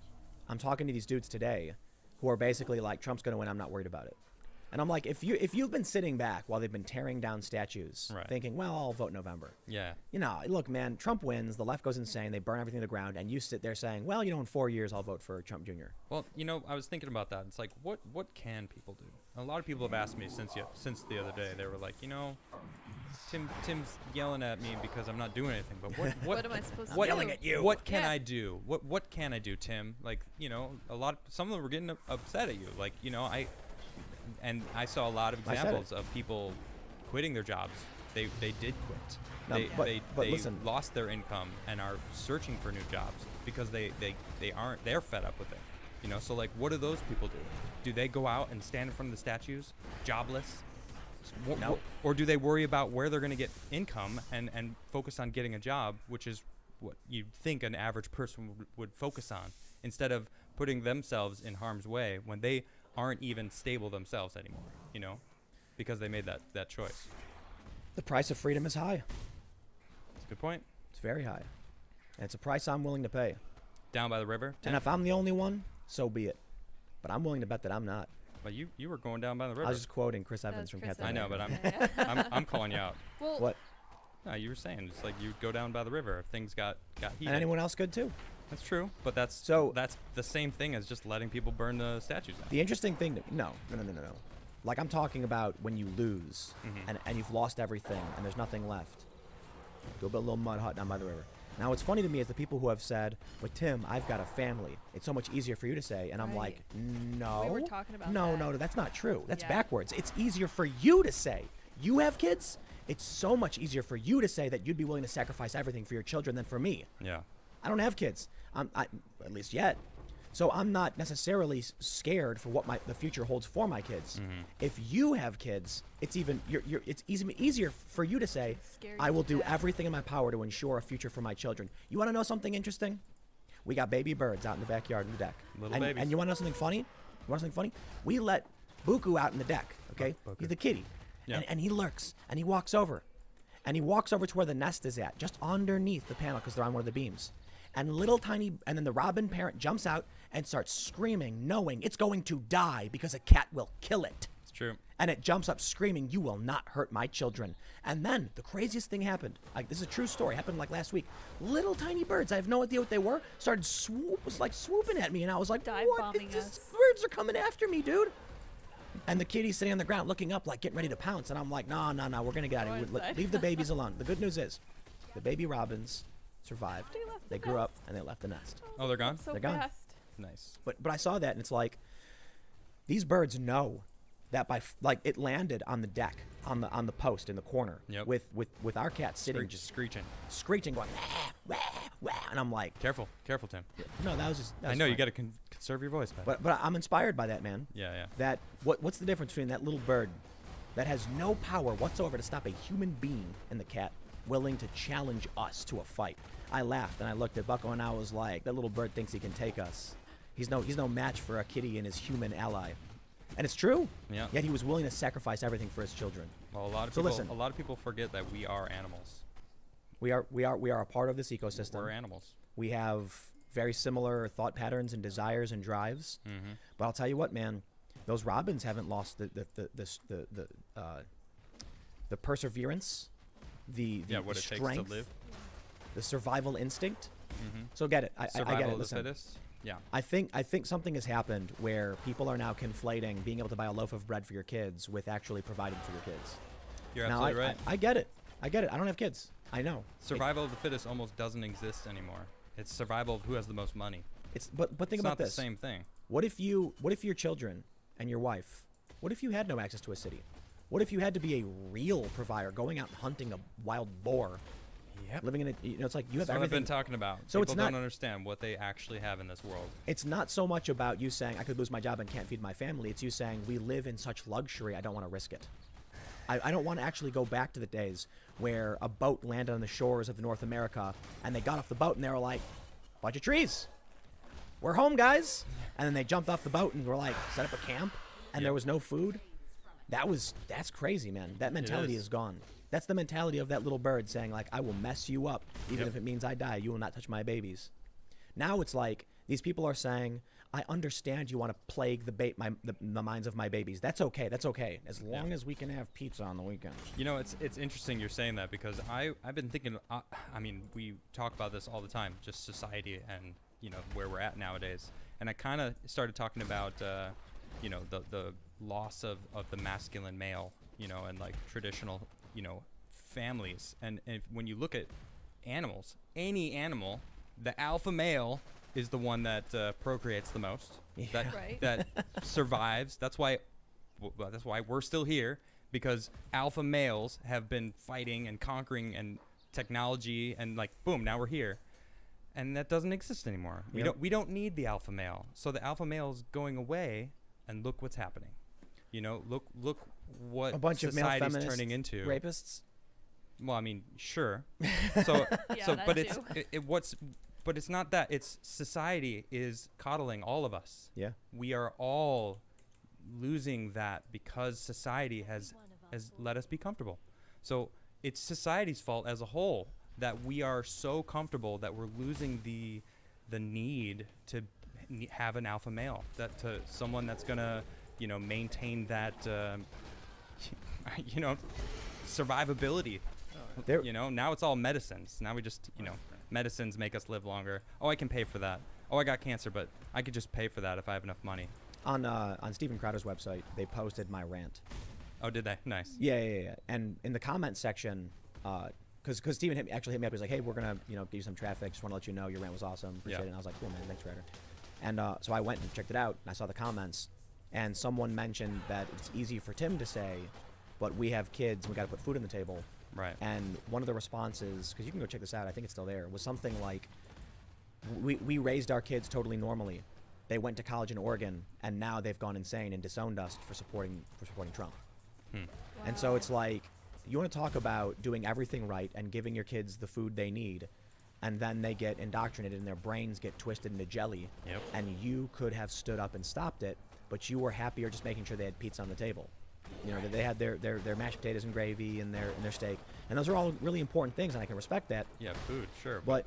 I'm talking to these dudes today who are basically like, Trump's going to win, I'm not worried about it. And I'm like, if you've been sitting back while they've been tearing down statues, Right. thinking, well, I'll vote November. Yeah. You know, look, man, Trump wins, the left goes insane, they burn everything to the ground, and you sit there saying, well, you know, in 4 years I'll vote for Trump Jr. Well, you know, I was thinking about that. It's like, what can people do? A lot of people have asked me since the other day. They were like, you know, Tim's yelling at me because I'm not doing anything. But What am I supposed to what, do? Yelling at you. What can Yeah. I do? What can I do, Tim? Like, you know, some of them were getting upset at you. Like, you know, I saw a lot of I said it. examples of people quitting their jobs. They did quit. No, They but listen. lost their income and are searching for new jobs because they're fed up with it. You know, so like, what do those people do? Do they go out and stand in front of the statues, jobless? No. Or do they worry about where they're going to get income and focus on getting a job, which is what you'd think an average person would focus on, instead of putting themselves in harm's way when they aren't even stable themselves anymore, you know, because they made that choice. The price of freedom is high. That's a good point. It's very high. And it's a price I'm willing to pay. Down by the river, Tim? And if I'm the only one, so be it. But I'm willing to bet that I'm not. But you were going down by the river. I was just quoting Chris That Evans was from Chris Captain I know, Evans. but Yeah. I'm calling you out. Well, What? No, you were saying it's like you go down by the river if things got heated. And anyone else could too. That's true, but that's the same thing as just letting people burn the statues down. The interesting thing, no. Like I'm talking about when you lose and you've lost everything and there's nothing left. Go build a little mud hut down by the river. Now, what's funny to me is the people who have said, "But Tim, I've got a family. It's so much easier for you to say," and I'm Right. like, "No, We were talking about no, that. that's not true. That's Yeah. backwards. It's easier for you to say. You have kids. It's so much easier for you to say that you'd be willing to sacrifice everything for your children than for me. Yeah. I don't have kids. At least yet. So I'm not necessarily scared for what the future holds for my kids. If you have kids, it's even it's easier for you to say, Scary I will to do death. everything in my power to ensure a future for my children. You want to know something interesting? We got baby birds out in the backyard in the deck. Little babies. And you want to know something funny? We let Buku out in the deck, okay? Booker. He's the kitty. Yeah. And he lurks, and he walks over. And he walks over to where the nest is at, just underneath the panel because they're on one of the beams. And then the robin parent jumps out and starts screaming, knowing it's going to die because a cat will kill it. It's true. And it jumps up screaming, "You will not hurt my children." And then the craziest thing happened. Like, this is a true story. Happened like last week. Little tiny birds, I have no idea what they were, started swooping at me, and I was like, Dive "What? bombing This us. birds are coming after me, dude." And the kitty's sitting on the ground looking up, like getting ready to pounce. And I'm like, no, we're gonna get out of Go here. inside. Leave the babies alone. The good news is, the baby robins survived. They left They the grew up nest. and they left the nest. Oh, they're gone? So They're gone. fast. Nice. But I saw that, and it's like, these birds know that like it landed on the deck, on the post in the corner, Yep. with our cat sitting Just screeching. screeching, going wah, wah, wah, and I'm like, Careful, Tim. no, that was just. That I was know you fine. got to conserve your voice, man. But I'm inspired by that, man. Yeah. That what's the difference between that little bird that has no power whatsoever to stop a human being and the cat willing to challenge us to a fight? I laughed and I looked at Bucko and I was like, that little bird thinks he can take us. He's no match for a kitty and his human ally. And it's true. Yeah. Yet he was willing to sacrifice everything for his children. Well, So listen. a lot of people forget that we are animals. We are a part of this ecosystem. We're animals. We have very similar thought patterns and desires and drives. Mm-hmm. But I'll tell you what, man, those robins haven't lost the perseverance, the what it strength, takes to live. the survival instinct. Mm-hmm. So get it. I Survival get it. of the Listen, fittest. Yeah. I think something has happened where people are now conflating being able to buy a loaf of bread for your kids with actually providing for your kids. You're Now, absolutely right. I get it. I don't have kids. I know. Survival of the fittest almost doesn't exist anymore. It's survival of who has the most money. But think It's about not this. the same thing. What if your children and your wife, what if you had no access to a city? What if you had to be a real provider, going out and hunting a wild boar, Yep. living in a, it's like you have That's what I've everything. been talking about. So People it's not- don't understand what they actually have in this world. It's not so much about you saying I could lose my job and can't feed my family. It's you saying we live in such luxury, I don't want to risk it. I don't want to actually go back to the days where a boat landed on the shores of North America and they got off the boat and they were like, bunch of trees. We're home, guys. And then they jumped off the boat and were like, set up a camp and there Yep. was no food. That's crazy, man. That mentality is. is gone. That's the mentality of that little bird saying like, I will mess you up even Yep. if it means I die. You will not touch my babies. Now it's like These people are saying, I understand you want to plague the minds of my babies. That's okay. That's okay. As long as we can have pizza on the weekends. You know, it's interesting you're saying that, because I've been thinking. I mean, we talk about this all the time, just society and where we're at nowadays. And I kind of started talking about the loss of the masculine male, and like traditional families. And when you look at animals, any animal, the alpha male is the one that procreates the most, Right. that survives. That's why we're still here, because alpha males have been fighting and conquering and technology, and like boom, now we're here, and that doesn't exist anymore. We don't need the alpha male. So the alpha male is going away, and look what's happening. Look what A bunch of male society's feminists, turning into. rapists. Well, I mean, sure. So, Yeah, that but too. but it's not that. It's society is coddling all of us. Yeah. We are all losing that because society has let us be comfortable. So it's society's fault as a whole that we are so comfortable that we're losing the need to have an alpha male, that to someone that's gonna maintain that survivability. Now it's all medicines. Now we just medicines make us live longer. Oh, I can pay for that. Oh, I got cancer, but I could just pay for that if I have enough money. On Steven Crowder's website, they posted my rant. Oh, did they? Nice. Yeah. And in the comment section, because Steven actually hit me up. He's like, hey, we're going to give you some traffic. Just want to let you know your rant was awesome. Appreciate it. And I was like, cool, man. Thanks, Ryder. And so I went and checked it out, and I saw the comments. And someone mentioned that it's easy for Tim to say, but we have kids, and we got to put food on the table. Right. And one of the responses, because you can go check this out, I think it's still there, was something like, we raised our kids totally normally. They went to college in Oregon, and now they've gone insane and disowned us for supporting Trump. And so it's like, you want to talk about doing everything right and giving your kids the food they need, and then they get indoctrinated and their brains get twisted into jelly. Yep. And you could have stood up and stopped it, but you were happier just making sure they had pizza on the table. That they had their mashed potatoes and gravy and their steak. And those are all really important things, and I can respect that. Yeah, food, sure. But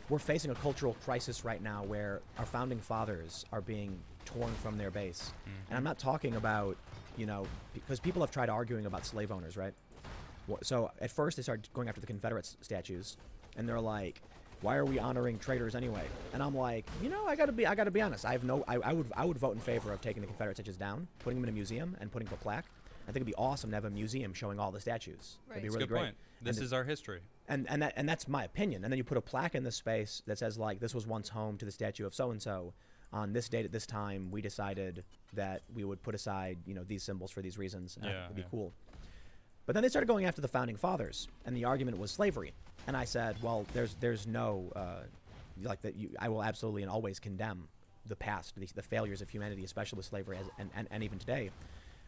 we're facing a cultural crisis right now where our founding fathers are being torn from their base. And I'm not talking about, because people have tried arguing about slave owners, right? So at first they started going after the Confederate statues, and they're like, why are we honoring traitors anyway? And I'm like, I gotta be honest. I would vote in favor of taking the Confederate statues down, putting them in a museum, and putting up a plaque. I think it'd be awesome to have a museum showing all the statues. Right. That'd be That's really Good great. point. This is our history. And that's my opinion. And then you put a plaque in this space that says, like, this was once home to the statue of so-and-so. On this date at this time, we decided that we would put aside, these symbols for these reasons. And I think it'd be cool. But then they started going after the founding fathers, and the argument was slavery. And I said, well, there's no, I will absolutely and always condemn the past, the failures of humanity, especially with slavery, and even today.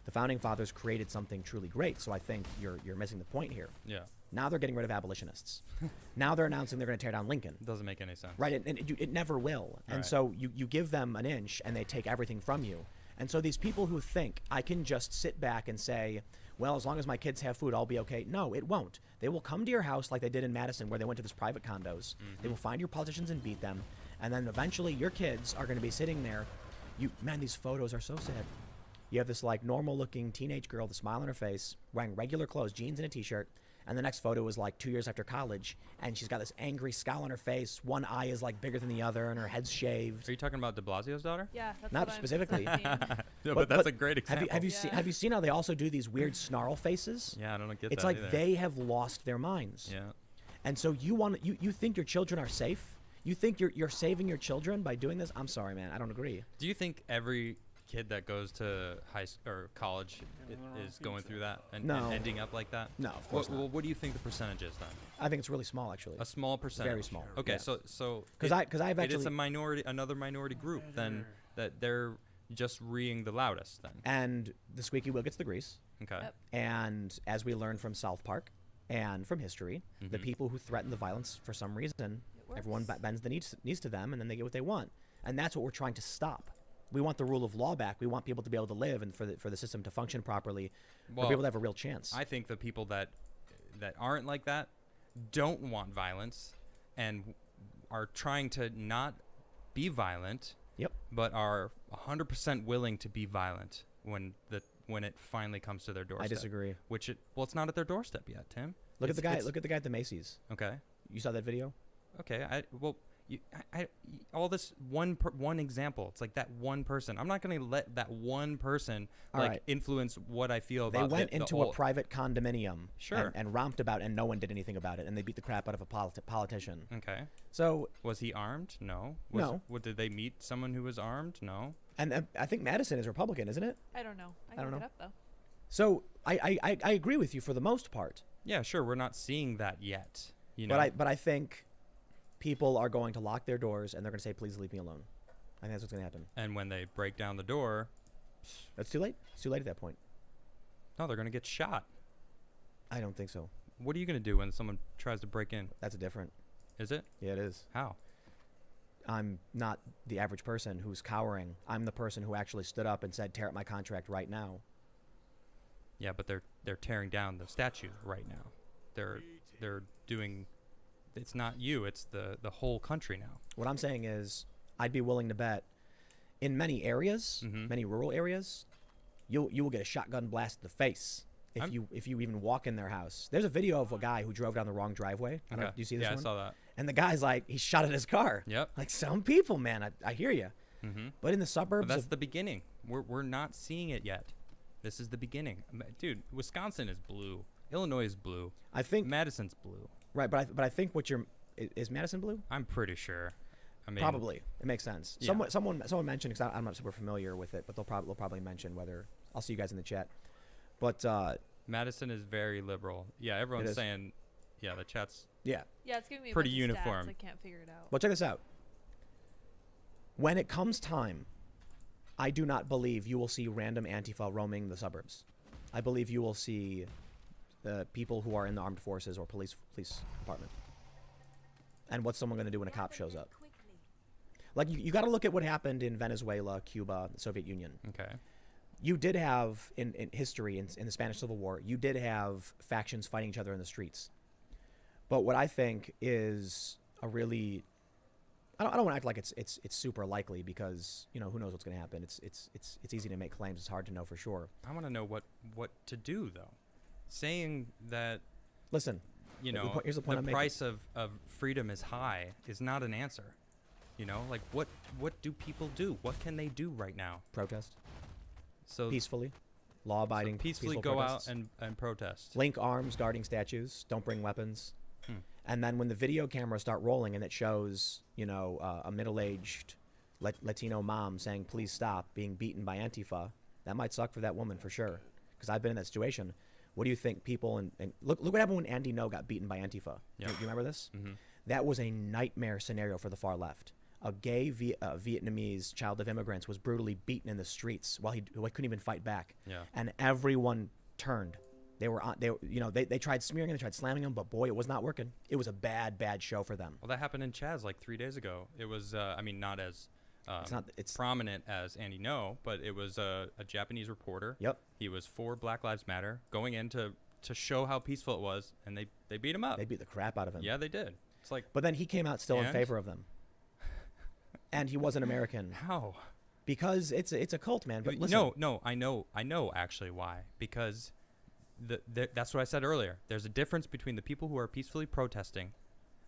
The founding fathers created something truly great, so I think you're missing the point here. Yeah. Now they're getting rid of abolitionists. Now they're announcing they're going to tear down Lincoln. Doesn't make any sense. Right, and it never will. And Right. so you give them an inch, and they take everything from you. And so these people who think, I can just sit back and say, well, as long as my kids have food, I'll be okay. No, it won't. They will come to your house like they did in Madison, where they went to this private condos. They will find your politicians and beat them. And then eventually your kids are going to be sitting there. Man, these photos are so sad. You have this like normal looking teenage girl with a smile on her face, wearing regular clothes, jeans and a t-shirt. And the next photo is like 2 years after college, and she's got this angry scowl on her face. One eye is like bigger than the other, and her head's shaved. Are you talking about de Blasio's daughter? Yeah, that's Not what I'm specifically. seeing. No, but that's a great example. Have you Yeah. seen how they also do these weird snarl faces? Yeah, I don't get It's that like either. they have lost their minds. Yeah. And so you think your children are safe? You think you're saving your children by doing this? I'm sorry, man. I don't agree. Do you think every kid that goes to or college is going through that and No. ending up like that? No, of course not. What do you think the percentage is then? I think it's really small, actually. A small percentage. Very small. Okay, Yeah. so Because I've it is actually a minority, another minority group then that they're just reeing the loudest then. and the squeaky wheel gets the grease. Okay. Yep. And as we learned from South Park and from history, the people who threaten the violence for some reason, It everyone works. bends the knees to them, and then they get what they want. And that's what we're trying to stop. We want the rule of law back. We want people to be able to live and for the system to function properly, for Well, people to have a real chance. I think the people that aren't like that don't want violence and are trying to not be violent. Yep. But are 100% willing to be violent when it finally comes to their doorstep. I disagree. It's not at their doorstep yet, Tim. Look at the guy. It's- Look at the guy at the Macy's. Okay. You saw that video? Okay. All this one example. It's like that one person. I'm not going to let that one person All right. influence what I feel They about went the into whole- a private condominium Sure. and romped about, and no one did anything about it, and they beat the crap out of a politician. Okay. So, Was he armed? No. No. Did they meet someone who was armed? No. and I think Madison is Republican, isn't it? I don't know. I don't can look know. it up though. So I agree with you for the most part, Yeah, sure. We're not seeing that yet. You know. but I think people are going to lock their doors and they're going to say, "Please leave me alone." I think that's what's going to happen. And when they break down the door, It's too late. It's too late at that point. no, they're going to get shot. I don't think so. What are you going to do when someone tries to break in? That's different. Is it? Yeah, it is. How? I'm not the average person who's cowering. I'm the person who actually stood up and said, "Tear up my contract right now." Yeah, but they're tearing down the statue right now. They're doing. It's not you. It's the whole country now. What I'm saying is, I'd be willing to bet, in many areas, Mhm. many rural areas, you will get a shotgun blast to the face if I'm- you even walk in their house. There's a video of a guy who drove down the wrong driveway. I don't know, Okay. do you see this Yeah, one? I saw that. And the guy's like, he shot at his car. Yep. Like, some people, man, I hear you. Mm-hmm. But in the But suburbs, that's the beginning. We're not seeing it yet. This is the beginning, dude. Wisconsin is blue. Illinois is blue. I think Madison's blue. right, but I think what you're is Madison blue? I'm pretty sure. I mean, Probably, it makes sense. Yeah. Someone mentioned, because I'm not super familiar with it, but they'll probably mention whether. I'll see you guys in the chat. But Madison is very liberal. Yeah, everyone's is. saying. Yeah, the chat's. yeah. Yeah, it's giving me a Pretty bunch of uniform. Stats. I can't figure it out. Well, check this out. When it comes time, I do not believe you will see random Antifa roaming the suburbs. I believe you will see people who are in the armed forces or police department. And what's someone going to do when a cop shows up? Like, you got to look at what happened in Venezuela, Cuba, the Soviet Union. Okay. You did have, in history, in the Spanish Civil War, you did have factions fighting each other in the streets. But what I think is a really... I don't want to act like it's super likely, because, you know, who knows what's going to happen. It's easy to make claims. It's hard to know for sure. I want to know what to do though. Saying that, Listen, you The know, po- here's the point I'm making. price of freedom is high is not an answer. You know, like what do people do? What can they do right now? protest So peacefully, law-abiding, peacefully peaceful go protests. out and protest. Link arms guarding statues. Don't bring weapons. Hmm. And then when the video cameras start rolling and it shows, you know, a middle-aged Latino mom saying, "Please stop," being beaten by Antifa, that might suck for that woman for sure. Because I've been in that situation. What do you think people and look what happened when Andy No got beaten by Antifa? Yeah. You remember this? Mm-hmm. That was a nightmare scenario for the far left. A gay Vietnamese child of immigrants was brutally beaten in the streets while he couldn't even fight back. Yeah. And everyone turned. They tried smearing him, they tried slamming him, but boy, it was not working. It was a bad show for them. Well, that happened in Chaz like 3 days ago. It was, I mean, not as It's prominent as Andy No, but it was a Japanese reporter. Yep. He was for Black Lives Matter, going in to show how peaceful it was, and they beat him up. They beat the crap out of him. Yeah, they did. It's like, But then he came out still in And? favor of them. And he wasn't American how? because it's a cult, man. But listen, No, I know actually why. Because that's what I said earlier. There's a difference between the people who are peacefully protesting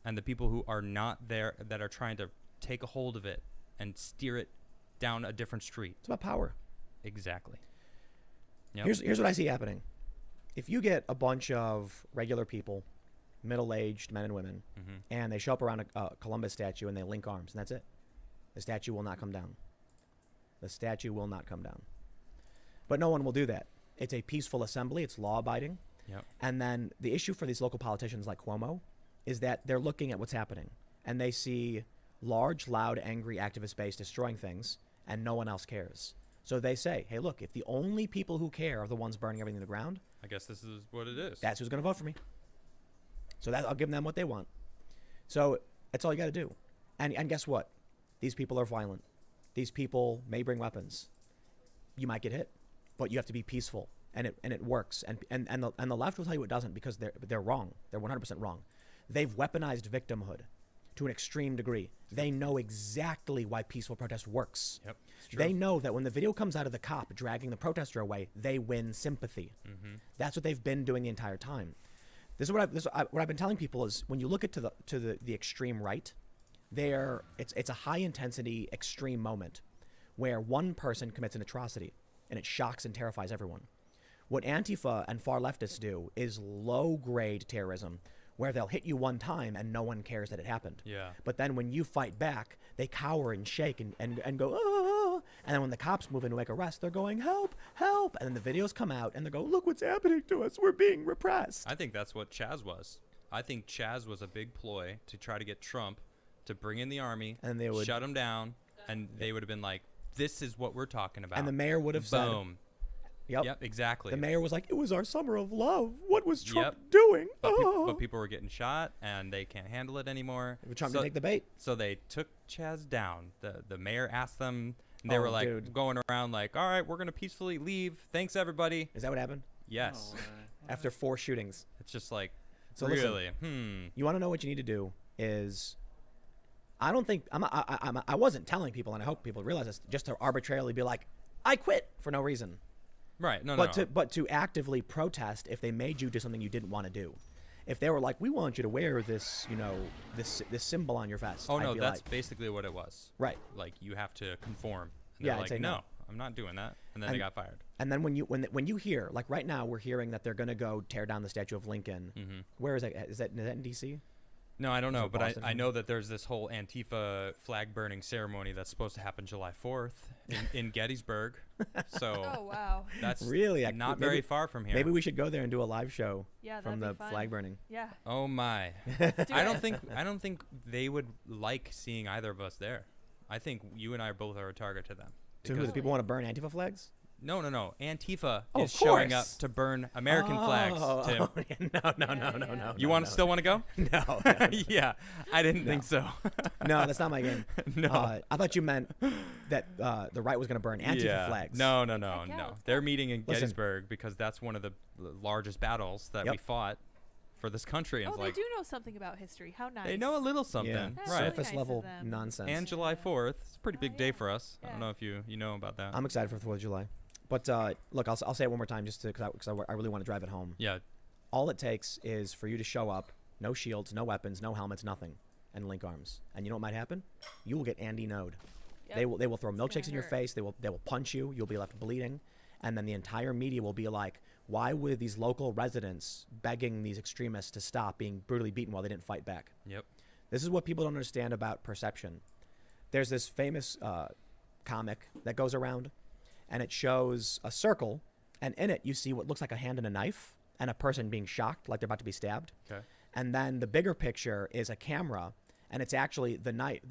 and the people who are not there, that are trying to take a hold of it and steer it down a different street. it's about power. Exactly. Yep. Here's what I see happening. If you get a bunch of regular people, middle-aged men and women, Mhm. and they show up around a Columbus statue and they link arms, and that's it, the statue will not come down. The statue will not come down. But no one will do that. It's a peaceful assembly. It's law-abiding. Yep. And then the issue for these local politicians like Cuomo is that they're looking at what's happening, and they see large, loud, angry activist base destroying things, and no one else cares. So they say, hey, look, if the only people who care are the ones burning everything to the ground, I guess this is what it is. that's who's going to vote for me. So I'll give them what they want. So that's all you got to do. And guess what? These people are violent. These people may bring weapons. You might get hit, but you have to be peaceful, and it works. And the left will tell you it doesn't, because they're wrong. They're 100% wrong. They've weaponized victimhood to an extreme degree. They know exactly why peaceful protest works. Yep. It's true. They know that when the video comes out of the cop dragging the protester away, they win sympathy. That's what they've been doing the entire time. This is what I've been telling people is when you look at the extreme right, it's a high intensity extreme moment where one person commits an atrocity and it shocks and terrifies everyone. What Antifa and far leftists do is low grade terrorism where they'll hit you one time and no one cares that it happened. Yeah. But then when you fight back, they cower and shake and go, oh. And then when the cops move in to make arrests, they're going, help, help. And then the videos come out and they go, look what's happening to us. We're being repressed. I think that's what Chaz was. I think Chaz was a big ploy to try to get Trump to bring in the army, And they would shut him down, and they would have been like, this is what we're talking about. And the mayor would have said, Boom. Yep. Exactly. The mayor was like, it was our summer of love. What was Trump Yep. doing? But people were getting shot, and they can't handle it anymore. Trump to take the bait. So they took Chaz down. The mayor asked them, and they Oh, were like dude. going around like, all right, we're going to peacefully leave. Thanks, everybody. Is that what happened? Yes. No way. After 4 shootings. It's just like, So listen, really? you want to know what you need to do is, I don't think, I wasn't telling people, and I hope people realize this, just to arbitrarily be like, I quit for no reason. Right. No, But to actively protest if they made you do something you didn't want to do. If they were like, we want you to wear this, this symbol on your vest. Oh, I'd no, be that's like, basically what it was. right. Like, you have to conform. And Yeah, they're I'd like, say no. I'm not doing that. And then they And- got fired. And then when you hear, like right now, we're hearing that they're going to go tear down the statue of Lincoln. Mm-hmm. Where is that? Is that in D.C.? No, I don't know, it but Boston? I know that there's this whole Antifa flag burning ceremony that's supposed to happen July 4th in Gettysburg. So Oh wow. that's Really? not Maybe- very far from here. Maybe we should go there and do a live show Yeah, from that'd the be fun. flag burning. Yeah. Oh my! Let's do I it. don't think they would like seeing either of us there. I think you and I both are a target to them. So who, Because- the people want to burn Antifa flags? No. Antifa Oh, is of showing up course. to burn American flags. Tim. No. You want to still want to go? No. Yeah, I didn't think so. No, that's not my game. No. I thought you meant that the right was going to burn Antifa flags. No. Heck yeah, let's They're go. meeting in Listen. Gettysburg because that's one of the largest battles that Yep. we fought for this country. And Oh, it's they like, do know something about history. How nice. they know a little something, Yeah. That's right? really Surface nice of level them. nonsense. And July 4th, it's a pretty big Oh, day yeah. for us. I don't Yeah. know if you know about that. I'm excited for the 4th of July. But look, I'll say it one more time just because I really want to drive it home. Yeah, All it takes is for you to show up, no shields, no weapons, no helmets, nothing, and link arms. And you know what might happen? You will get Andy Node. Yep. They will throw It's gonna milkshakes in your hurt. face. They will punch you. You'll be left bleeding, and then the entire media will be like, "Why were these local residents begging these extremists to stop being brutally beaten while they didn't fight back?" yep. This is what people don't understand about perception. There's this famous comic that goes around, and it shows a circle, and in it you see what looks like a hand and a knife, and a person being shocked, like they're about to be stabbed. Okay. And then the bigger picture is a camera, and it's actually the knife.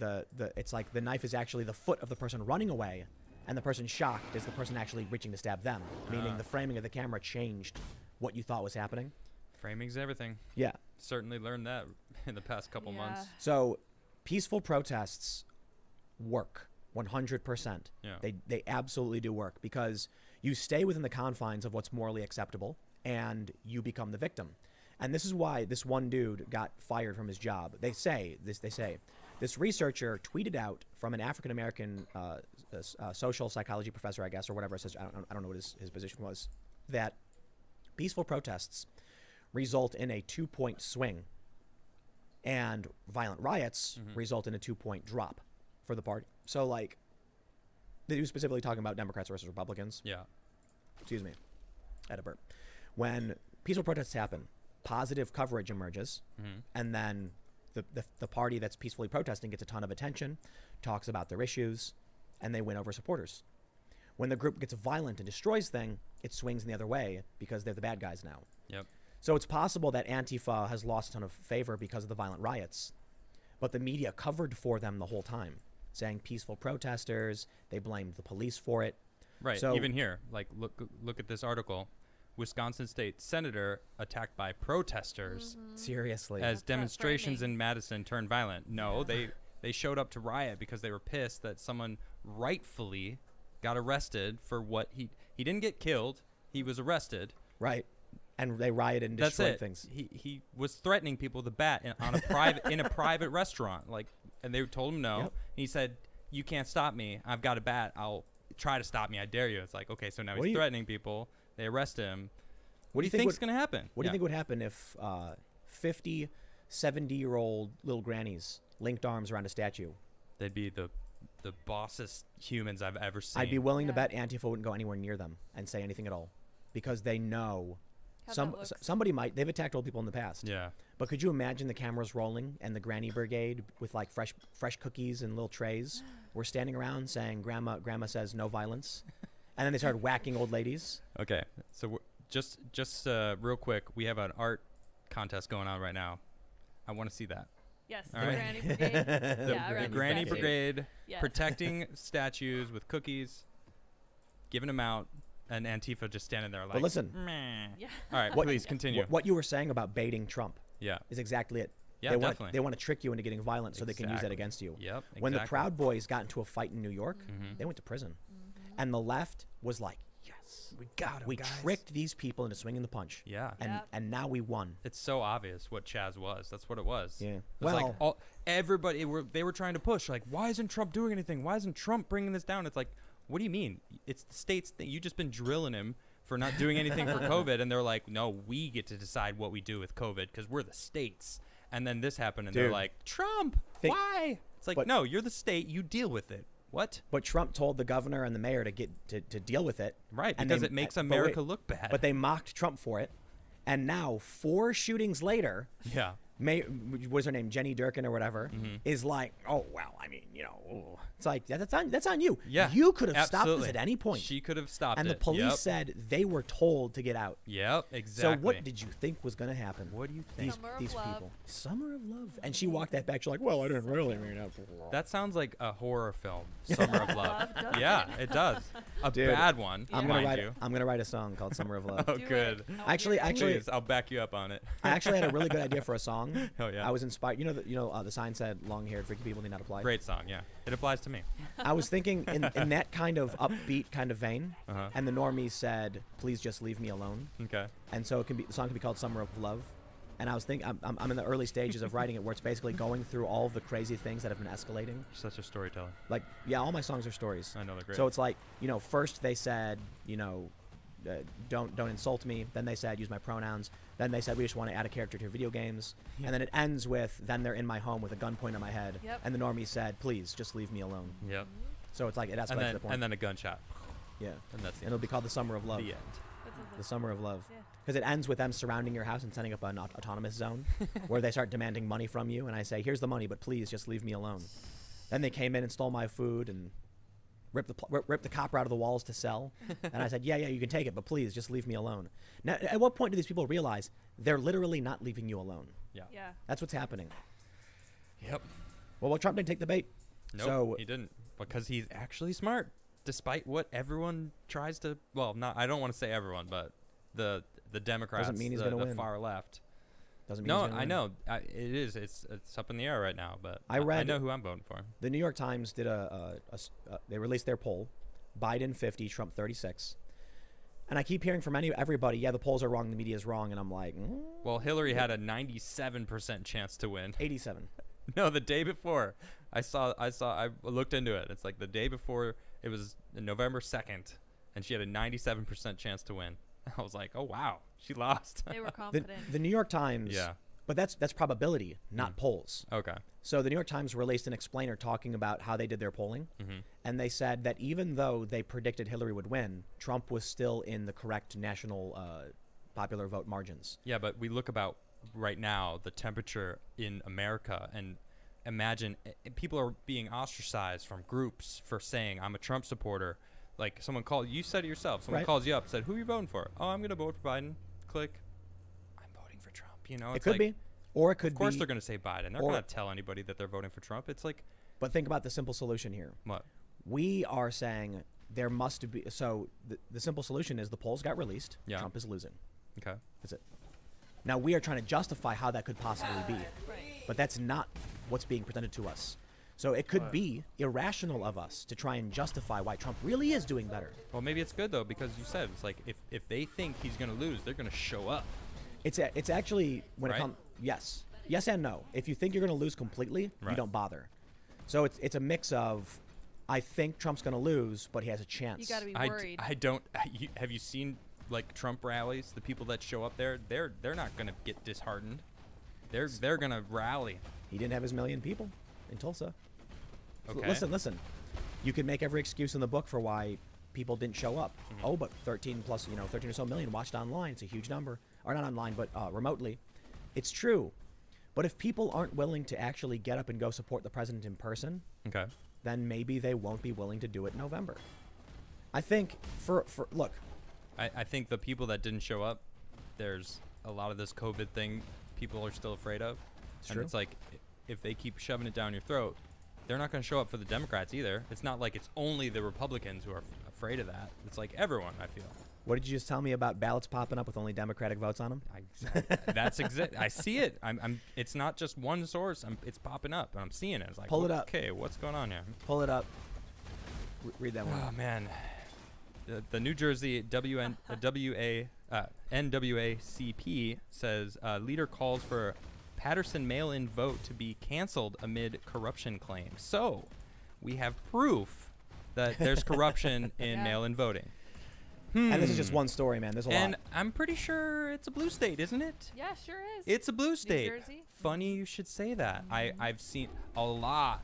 It's like the knife is actually the foot of the person running away, and the person shocked is the person actually reaching to stab them. Meaning the framing of the camera changed what you thought was happening. Framing's everything. Yeah. Certainly learned that in the past couple months. So, peaceful protests work 100%. Yeah. They absolutely do work because you stay within the confines of what's morally acceptable, and you become the victim. And this is why this one dude got fired from his job. They say this researcher tweeted out from an African American social psychology professor, I guess, or whatever it says. I don't know what his position was. That peaceful protests result in a 2-point swing, and violent riots result in a 2-point drop for the party. So, like, they do specifically talking about Democrats versus Republicans. Yeah. Excuse me. I had a burp. When peaceful protests happen, positive coverage emerges, and then the party that's peacefully protesting gets a ton of attention, talks about their issues, and they win over supporters. When the group gets violent and destroys things, it swings in the other way because they're the bad guys now. Yep. So it's possible that Antifa has lost a ton of favor because of the violent riots, but the media covered for them the whole time, saying peaceful protesters, they blamed the police for it. Right. So- Even here, like look at this article. Wisconsin state senator attacked by protesters Seriously. as that demonstrations framing. in Madison turned violent. No, they showed up to riot because they were pissed that someone rightfully got arrested for what he didn't get killed. He was arrested. Right. and they rioted and That's destroyed it. things. He was threatening people with a bat in a private restaurant, like, and they told him no. Yep. And he said, "You can't stop me. I've got a bat. I'll try to stop me. I dare you." It's like, okay, so now What do he's you- threatening people. They arrest him. What do you think think's gonna happen? What do you think would happen if 50, 70-year-old little grannies linked arms around a statue? They'd be the bossest humans I've ever seen. I'd be willing to Yeah. bet Antifa wouldn't go anywhere near them and say anything at all, because they know How that looks. somebody might. They've attacked old people in the past. Yeah. But could you imagine the cameras rolling and the granny brigade with like fresh cookies and little trays were standing around saying, "Grandma says no violence," and then they started whacking old ladies. Okay. So just real quick, we have an art contest going on right now. I want to see that. Yes, All the right. Granny Brigade. Yeah, The around the Granny statue. Brigade Yes. protecting statues with cookies, giving them out, and Antifa just standing there like. But listen, Meh. Yeah. All right, What- please continue. what you were saying about baiting Trump Yeah. is exactly it. Yeah, they definitely. they want to trick you into getting violent so they can use that Exactly. against you. Yep. When the exactly. Proud Boys got into a fight in New York, Mhm. they went to prison, and the left was like, "Yes, We got him, we guys. tricked these people into swinging the punch, Yeah. and Yep. and now we won." It's so obvious what Chaz was. That's what it was. Yeah. It was like Well- everybody they were trying to push like, why isn't Trump doing anything? Why isn't Trump bringing this down? It's like, what do you mean? It's the states that you just been drilling him for not doing anything for COVID, and they're like, no, we get to decide what we do with COVID because we're the states. And then this happened, and they're Dude. like, Trump, why? It's like, but- no, you're the state. You deal with it. What? But Trump told the governor and the mayor to to deal with it. Right, and because they- it makes but wait, America look bad. But they mocked Trump for it, and now 4 shootings later, yeah. what was her name, Jenny Durkin or whatever, Mm-hmm. is like, "Oh well, I mean, it's like that's on you. Yeah. You could have stopped absolutely. this at any point." She could have stopped And it. the police Yep. said they were told to get out. Yep, exactly. So what did you think was going to happen? What do you think? These, Summer of these Love. people, Summer of Love, and she walked that back. She's like, "Well, I didn't really mean it." That sounds like a horror film, Summer of Love. doesn't Yeah, it does. A Dude, bad one, I'm mind gonna write. you. I'm gonna write a song called "Summer of Love." Oh, Do it. good. I will Actually, hear it. actually, Please, I'll back you up on it. I actually had a really good idea for a song. Oh, yeah. I was inspired. The sign said "Long-haired freaky people need not apply." Great song, yeah. It applies to me. I was thinking in that kind of upbeat kind of vein, Uh-huh. and the normies said, "Please just leave me alone." Okay. And so the song can be called "Summer of Love." And I was thinking, I'm in the early stages of writing it, where it's basically going through all of the crazy things that have been escalating. You're such a storyteller. Like, yeah, all my songs are stories. I know they're great. So it's like, first they said, don't insult me. Then they said, use my pronouns. Then they said, we just want to add a character to your video games. Yeah. And then it ends with, then they're in my home with a gun pointed at my head. Yep. And the normies said, please just leave me alone. Yep. So it's like it escalates to the point. And then a gunshot. Yeah. And that's the And it'll be called the Summer of Love. The end. That sounds The like- Summer of Love. Yeah. Because it ends with them surrounding your house and setting up an autonomous zone where they start demanding money from you. And I say, here's the money, but please just leave me alone. Then they came in and stole my food and ripped the copper out of the walls to sell. And I said, yeah, you can take it, but please just leave me alone. Now, at what point do these people realize they're literally not leaving you alone? Yeah. Yeah. That's what's happening. Yep. Well, Trump didn't take the bait. Nope, So he didn't. Because he's actually smart. Despite what everyone tries to, well, not, I don't want to say everyone, but the Democrats, mean he's the gonna win. far left. doesn't mean No, he's gonna I win. know. It is. It's up in the air right now, but I I read- know who I'm voting for. The New York Times did they released their poll, Biden 50, Trump 36. And I keep hearing from everybody, yeah, the polls are wrong, the media is wrong, and I'm like, Well, Hillary had a 97% chance to win. 87. No, the day before. I looked into it. It's like the day before, it was November 2nd, and she had a 97% chance to win. I was like, oh, wow, she lost. They were The, confident. the New York Times, Yeah. but that's probability, not polls. Okay. So the New York Times released an explainer talking about how they did their polling, Mm-hmm. and they said that even though they predicted Hillary would win, Trump was still in the correct national popular vote margins. Yeah, but we look about right now the temperature in America, and imagine people are being ostracized from groups for saying I'm a Trump supporter. Like someone called, you said it yourself. Someone Right. calls you up, said, "Who are you voting for?" "Oh, I'm gonna vote for Biden." Click. I'm voting for Trump. You know, It it's could like, be, or it could Of course be. they're gonna say Biden. They're or- gonna tell anybody that they're voting for Trump. It's like But think about the simple solution here. what? We are saying there must be. So the simple solution is the polls got released. Yeah. Trump is losing. Okay. That's it. Now we are trying to justify how that could possibly be, Right. but that's not what's being presented to us. So it could Right. be irrational of us to try and justify why Trump really is doing better. Well, maybe it's good though, because you said it's like if they think he's gonna lose, they're gonna show up. It's actually when it Right? comes yes and no. If you think you're going to lose completely, you Right. don't bother. So it's a mix of I think Trump's going to lose, but he has a chance. You got to be I, worried. I don't. Have you seen like Trump rallies? The people that show up there, they're not gonna get disheartened. They're gonna rally. He didn't have his million people in Tulsa. Okay. Listen. You can make every excuse in the book for why people didn't show up. Mm-hmm. Oh, but 13 or so million watched online. It's a huge number. Or not online, but remotely. It's true. But if people aren't willing to actually get up and go support the president in person, Okay. then maybe they won't be willing to do it in November. I think look, I think the people that didn't show up, there's a lot of this COVID thing people are still afraid of. It's And true. it's like if they keep shoving it down your throat, they're not going to show up for the Democrats either. It's not like it's only the Republicans who are afraid of that. It's like everyone, I feel. what did you just tell me about ballots popping up with only Democratic votes on them? That's exact. I see it. I'm. It's not just one source. It's popping up, and I'm seeing it. It's like, Pull it up. Okay, what's going on here? Pull it up. Read that one. Oh man, the New Jersey NWACP says leader calls for Patterson mail-in vote to be canceled amid corruption claims. So, we have proof that there's corruption in Yeah. mail-in voting. And this is just one story, man. There's a And lot. I'm pretty sure it's a blue state, isn't it? Yeah, sure is. It's a blue state. Jersey? Funny you should say that. I've seen a lot.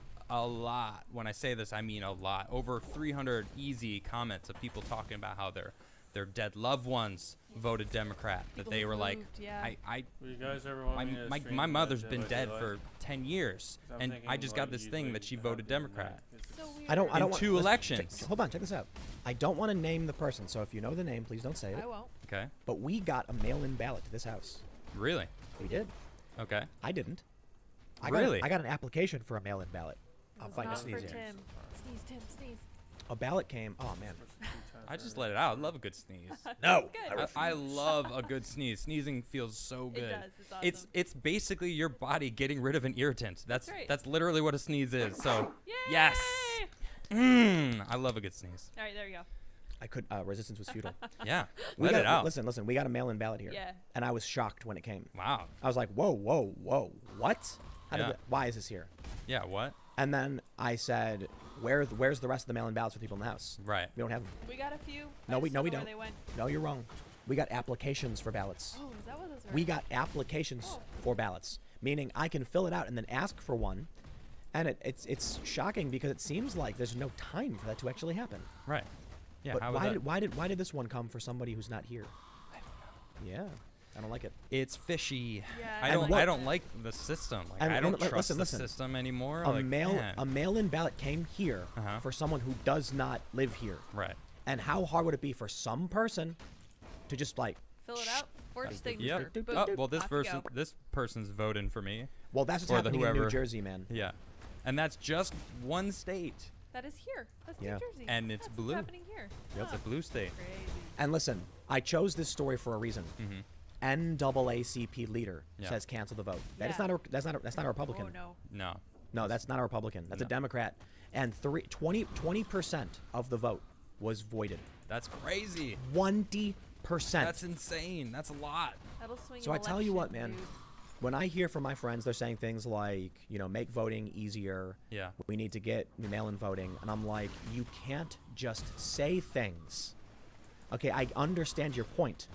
When I say this, I mean a lot. Over 300 easy comments of people talking about how their dead loved ones voted Democrat. People that they who were like, moved, yeah. Will you guys ever want me to my stream mother's Dead been by dead Daylight? for 10 years, 'Cause I'm and thinking, I just got like, this usually thing that she not voted doing that, Democrat. 'cause it's- So weird. I don't In want two listen, elections. hold on, check this out. I don't want to name the person, so if you know the name, please don't say it. I won't. Okay, But we got a mail-in ballot to this house. really? We did. Okay. I didn't. Really? I got an application for a mail-in ballot. It I'm was fighting a not for sneeze here. Tim. Sneeze, Tim, sneeze. A ballot came. Oh man. I just let it out. I love a good sneeze. No. Good. I love a good sneeze. Sneezing feels so good. It does. It's awesome. It's basically your body getting rid of an irritant. That's right. literally what a sneeze is. So Yay! yes, I love a good sneeze. All right, there you go. I could. Resistance was futile. Yeah, We let got, it out. Listen. We got a mail-in ballot here. Yeah. And I was shocked when it came. Wow. I was like, whoa. What? Yeah. Why is this here? Yeah. What? And then I said, where's the rest of the mail-in ballots for people in the house? Right. We don't have them. We got a few. I No, just we don't know don't. where They went. No, you're wrong. We got applications for ballots. Oh, is that what those were? We got applications Oh. for ballots, meaning I can fill it out and then ask for one. And it's shocking because it seems like there's no time for that to actually happen. Right. Yeah. But how would that? why did this one come for somebody who's not here? Yeah, I don't like it. It's fishy. Yeah, I And don't. what- I don't like the system. Like, And I don't listen, trust the listen. system anymore. A like, man. mail-in ballot came here Uh-huh. for someone who does not live here. Right. And how hard would it be for some person to just like? Fill it out. Or just take Yep. boom, Oh, well, this off you go. person's voting for me. Well, that's what's Or the happening in New whoever- Jersey, man. Yeah. And that's just one state. That is here. That's Yeah. New Jersey. And it's That's blue. What's happening here. It's a blue state. Crazy. And listen, I chose this story for a reason. Mhm. NAACP leader Yeah. says cancel the vote. That is Yeah. that's not a Republican. Oh no. No. No, that's not a Republican. That's a No. Democrat. And 20% of the vote was voided. That's crazy. 20%. That's insane. That's a lot. That'll swing. So an I tell you what, election, man. dude. When I hear from my friends, they're saying things like, make voting easier. Yeah. We need to get mail-in voting. And I'm like, you can't just say things. Okay, I understand your point.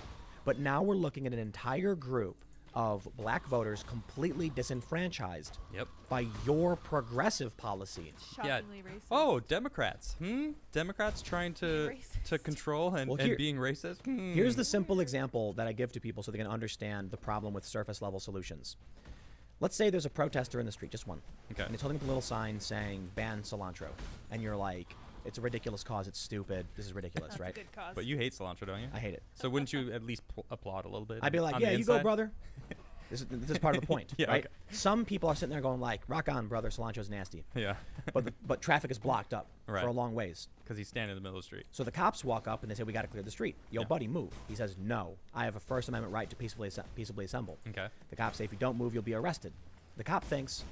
But now we're looking at an entire group of black voters completely disenfranchised Yep. by your progressive policy. Shockingly racist. Oh, Democrats. Democrats trying to Being racist. control and, Well, and here- being racist. Here's the simple example that I give to people so they can understand the problem with surface level solutions. Let's say there's a protester in the street, just one. Okay. And he's holding up a little sign saying ban cilantro. And you're like, it's a ridiculous cause, it's stupid, this is ridiculous, That's right? a good cause. But you hate cilantro, don't you? I hate it. So wouldn't you at least applaud a little bit? I'd be like, on yeah, the you go, inside? brother. This is part of the point, Yeah, right? okay. Some people are sitting there going like, rock on, brother, cilantro's nasty. Yeah. But traffic is blocked up Right. for a long ways. Because he's standing in the middle of the street. So the cops walk up and they say, we got to clear the street. Yo, Yeah. buddy, move. He says, no, I have a First Amendment right to peacefully assemble. Okay. The cops say, if you don't move, you'll be arrested. The cop thinks,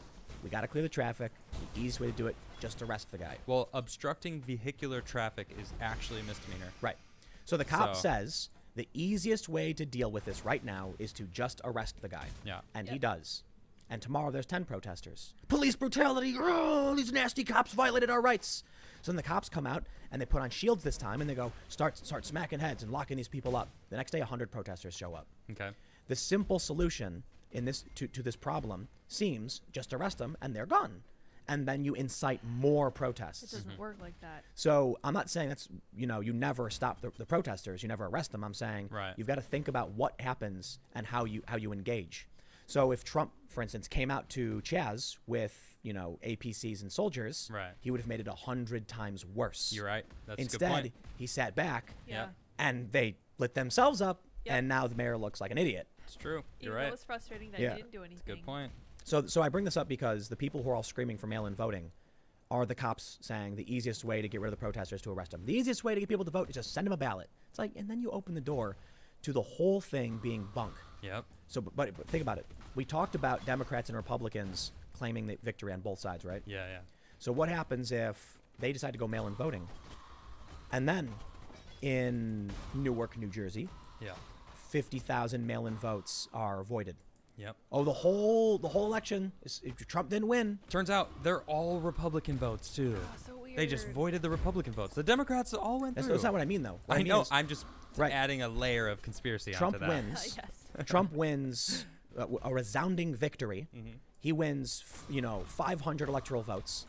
we got to clear the traffic. The easiest way to do it, just arrest the guy. Well, obstructing vehicular traffic is actually a misdemeanor. Right. So the cop So- says the easiest way to deal with this right now is to just arrest the guy. Yeah. And he does. And tomorrow there's 10 protesters. Police brutality! Oh, these nasty cops violated our rights. So then the cops come out and they put on shields this time and they go start smacking heads and locking these people up. The next day 100 protesters show up. Okay. The simple solution in this to this problem seems just arrest them and they're gone. And then you incite more It protests. doesn't work like that. So I'm not saying that's, you never stop the protesters, you never arrest them. I'm saying Right. you've got to think about what happens and how you engage. So if Trump, for instance, came out to Chaz with, APCs and soldiers, Right. he would have made it 100 times worse. You're right. That's a good Instead, point. he sat back Yeah. and they lit themselves up, Yep. and now the mayor looks like an idiot. It's true. Even You're though right. it was frustrating that Yeah. he didn't do anything. Good point. So I bring this up because the people who are all screaming for mail-in voting are the cops saying the easiest way to get rid of the protesters is to arrest them. The easiest way to get people to vote is just send them a ballot. It's like, and then you open the door to the whole thing being bunk. Yep. So, but think about it. We talked about Democrats and Republicans claiming the victory on both sides, right? Yeah, yeah. So what happens if they decide to go mail-in voting, and then in Newark, New Jersey, Yeah. 50,000 mail-in votes are voided? Yep. Oh, the whole election is Trump didn't win. Turns out they're all Republican votes too. Oh, so weird. They just voided the Republican votes. The Democrats all went through. That's not what I mean, though. What I mean know. is I'm just Right. adding a layer of conspiracy Trump onto that. wins. Yes. Trump wins a resounding victory. Mhm. He wins, 500 electoral votes,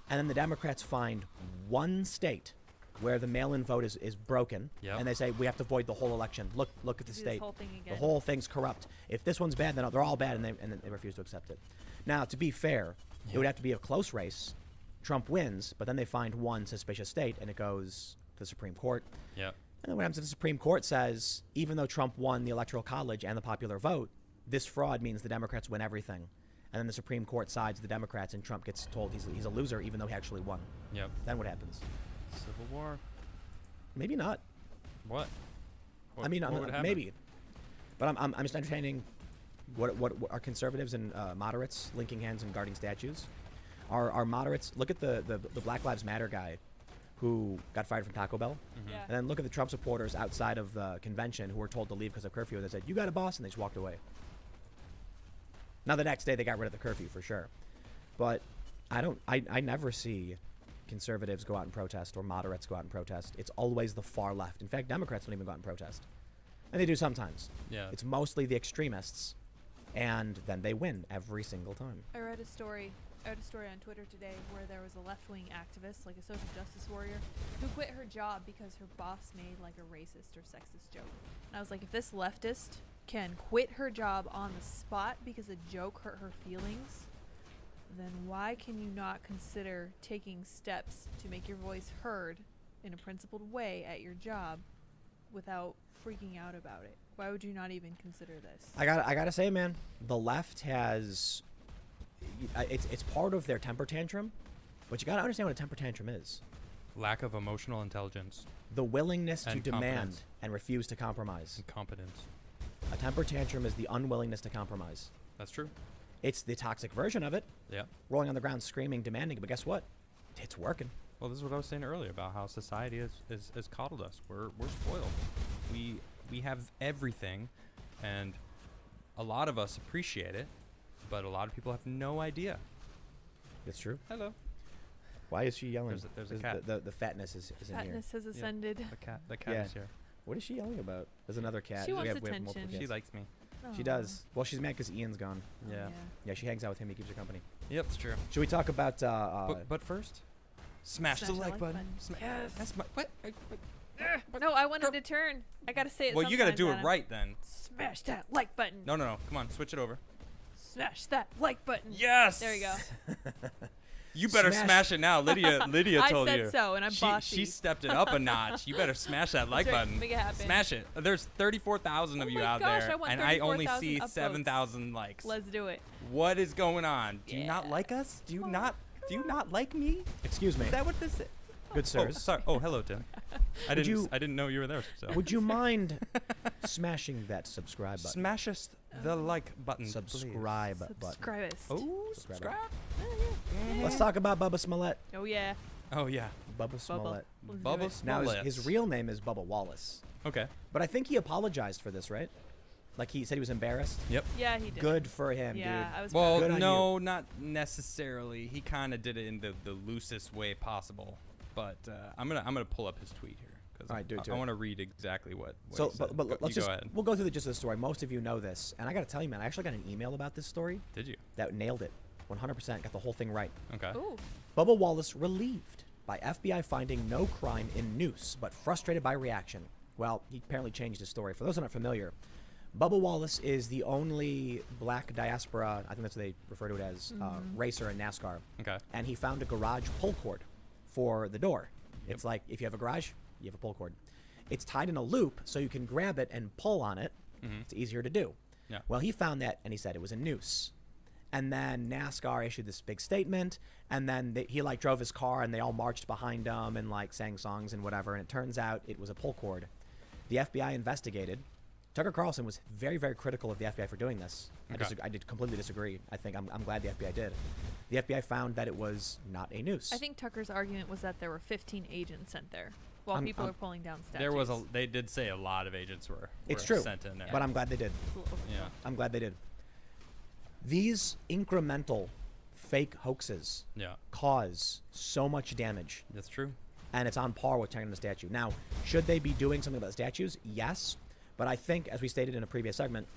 and then the Democrats find one state where the mail-in vote is broken, Yep. and they say we have to void the whole election. Look at the Do this state. whole thing The again. whole thing's corrupt. If this one's bad, then they're all bad, and they refuse to accept it. Now, to be fair, it would have to be a close race. Trump wins, but then they find one suspicious state, and it goes to the Supreme Court. Yep. And then what happens if the Supreme Court says, even though Trump won the Electoral College and the popular vote, this fraud means the Democrats win everything. And then the Supreme Court sides with the Democrats, and Trump gets told he's a loser, even though he actually won. Yep. Then what happens? Civil War. Maybe not. What? I mean, what would happen? maybe. But I'm just entertaining what are conservatives and moderates linking hands and guarding statues. Are moderates, look at the Black Lives Matter guy who got fired from Taco Bell. Yeah. And then look at the Trump supporters outside of the convention who were told to leave because of curfew. And they said, "You got a boss," and they just walked away. Now the next day they got rid of the curfew for sure, but I never see conservatives go out and protest or moderates go out and protest. It's always the far left. In fact, Democrats don't even go out and protest, and they do sometimes. Yeah. It's mostly the extremists, and then they win every single time. I read a story on Twitter today where there was a left-wing activist, like a social justice warrior, who quit her job because her boss made like a racist or sexist joke. And I was like, if this leftist can quit her job on the spot because a joke hurt her feelings, then why can you not consider taking steps to make your voice heard in a principled way at your job without freaking out about it? Why would you not even consider this? I gotta say, man, the left has it's part of their temper tantrum, but you gotta understand what a temper tantrum is. Lack of emotional intelligence The willingness to And demand confidence. and refuse to compromise. and competence. A temper tantrum is the unwillingness to compromise. That's true. It's the toxic version of it, Yeah. rolling on the ground, screaming, demanding. But guess what? It's working. Well, this is what I was saying earlier about how society has coddled us. We're spoiled. We have everything, and a lot of us appreciate it, but a lot of people have no idea. It's true. Hello. Why is she yelling? There's a cat. The fatness is in here. Fatness has ascended. The cat Yeah. is here. What is she yelling about? There's another cat. She wants we have multiple attention. She cats. likes me. She does. Well, she's mad because Ian's gone. Oh, Yeah. Yeah, she hangs out with him. He keeps her company. Yep, it's true. Should we talk about? But first, smash the like button. Yes. That's my what? No, I wanted to turn. I gotta say it. Well, you gotta sometimes, do it Adam. right then. Smash that like button. No. Come on, switch it over. Smash that like button. Yes. There you go. You better smash it now. Lydia I told said you. so, and I'm bossy. She stepped it up a notch. You better smash that like That's right, button. make it happen. Smash it. There's 34,000 of Oh you my out gosh, there, I want and I only 34,000 see upvotes. 7,000 likes. Let's do it. What is going on? Do you not Yeah. like us? Do you Come not? on, Do you come on. not like me? Excuse me. Is that what this is? good Oh, sirs. sorry. Oh, hello, Tim. I you- didn't know you were there. So Would you mind smashing that subscribe button? smash us the like button. please. Subscribe button. Subscribe us. Oh, Subscribe. subscribe. Let's talk about Bubba Smollett. Oh yeah. Oh yeah. Bubba Smollett. Let's do Bubba it. Now, Smollett. his real name is Bubba Wallace. Okay. But I think he apologized for this, right? Like he said he was embarrassed. Yep. Yeah, he did. Good for him, Yeah, dude. I was. Well, Good on no, not necessarily. He kind of did it in the loosest way possible. But I'm gonna pull up his tweet here because All right, do it, do I it. want to read exactly what. So, he said. but Go- let's you just go ahead. we'll go through the gist of the story. Most of you know this, and I got to tell you, man, I actually got an email about this story Did you? that nailed it, 100%. Got the whole thing right. Okay. Ooh. Bubba Wallace relieved by FBI finding no crime in noose, but frustrated by reaction. Well, he apparently changed his story. For those who are not familiar, Bubba Wallace is the only black diaspora, I think that's what they refer to it as, racer in NASCAR. Okay. And he found a garage pull cord for the door. It's like if you have a garage, you have a pull cord. It's tied in a loop so you can grab it and pull on it. It's easier to do. Yeah. Well, he found that and he said it was a noose. And then NASCAR issued this big statement, and then he like drove his car and they all marched behind him and like sang songs and whatever. And it turns out it was a pull cord. The FBI investigated. Tucker Carlson was very, very critical of the FBI for doing this. Okay. I did completely disagree. I think I'm glad the FBI did. The FBI found that it was not a noose. I think Tucker's argument was that there were 15 agents sent there while I'm- people I'm- are pulling down statues. There was a. They did say a lot of agents were. It's were true, Sent in there. but I'm glad they did. It's a little overkill. Yeah. I'm glad they did. These incremental fake hoaxes Yeah. cause so much damage, That's true. and it's on par with tearing down the statue. Now, should they be doing something about the statues? Yes, but I think, as we stated in a previous segment,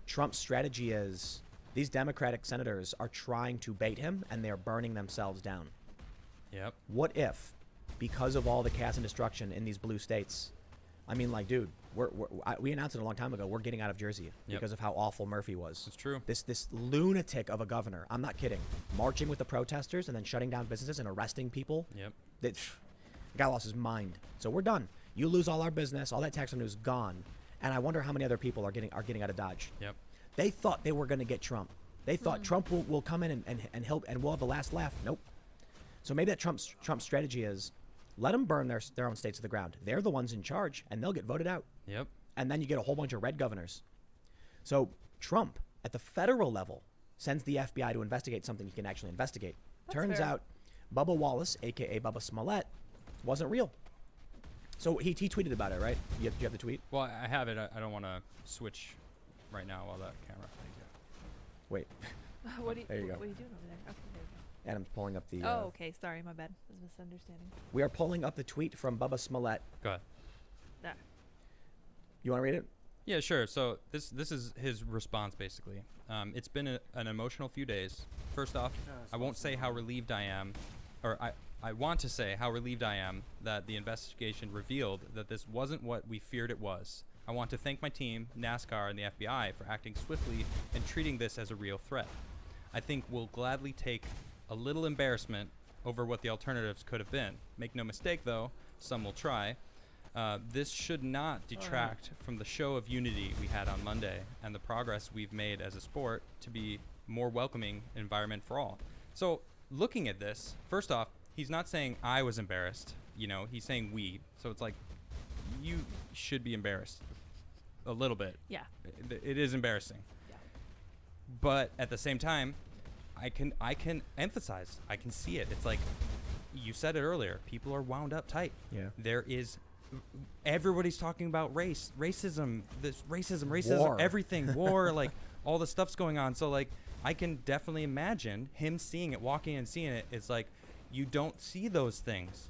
Trump's strategy is these Democratic senators are trying to bait him, and they're burning themselves down. Yep. What if, because of all the chaos and destruction in these blue states, I mean, like, dude, we announced it a long time ago. We're getting out of Jersey Yep. because of how awful Murphy was. It's true. This lunatic of a governor. I'm not kidding. Marching with the protesters and then shutting down businesses and arresting people. Yep. The guy lost his mind. So we're done. You lose all our business. All that tax revenue is gone. And I wonder how many other people are getting out of Dodge. Yep. They thought they were going to get Trump. They thought Trump will come in and help and we'll have the last laugh. Nope. So maybe that Trump's strategy is let them burn their own states to the ground. They're the ones in charge, and they'll get voted out. Yep. And then you get a whole bunch of red governors. So Trump, at the federal level, sends the FBI to investigate something he can actually investigate. That's Turns fair. out Bubba Wallace, a.k.a. Bubba Smollett, wasn't real. So he tweeted about it, right? You have the tweet? Well, I have it. I don't want to switch right now while that camera. Wait, What are you, There you go. What are you doing over there? Okay, there you Adam's pulling up the... go. Oh, okay. Sorry, my bad. It was a misunderstanding. We are pulling up the tweet from Bubba Smollett. Go ahead. There. You want to read it? Yeah, sure. So this is his response basically. It's been an emotional few days. First off, I won't say how relieved I am, or I want to say how relieved I am that the investigation revealed that this wasn't what we feared it was. I want to thank my team, NASCAR, and the FBI for acting swiftly and treating this as a real threat. I think we'll gladly take a little embarrassment over what the alternatives could have been. Make no mistake, though, some will try. This should not detract from the show of unity we had on Monday and the progress we've made as a sport to be more welcoming environment for all. So looking at this, first off, he's not saying I was embarrassed. You know, he's saying we. So it's like you should be embarrassed a little bit. Yeah. It is embarrassing. Yeah. But at the same time, I can emphasize, I can see it. It's like you said it earlier. People are wound up tight. Yeah. There is everybody's talking about racism, War. everything, war, like all the stuff's going on. So like I can definitely imagine him seeing it, walking and seeing it. It's like you don't see those things.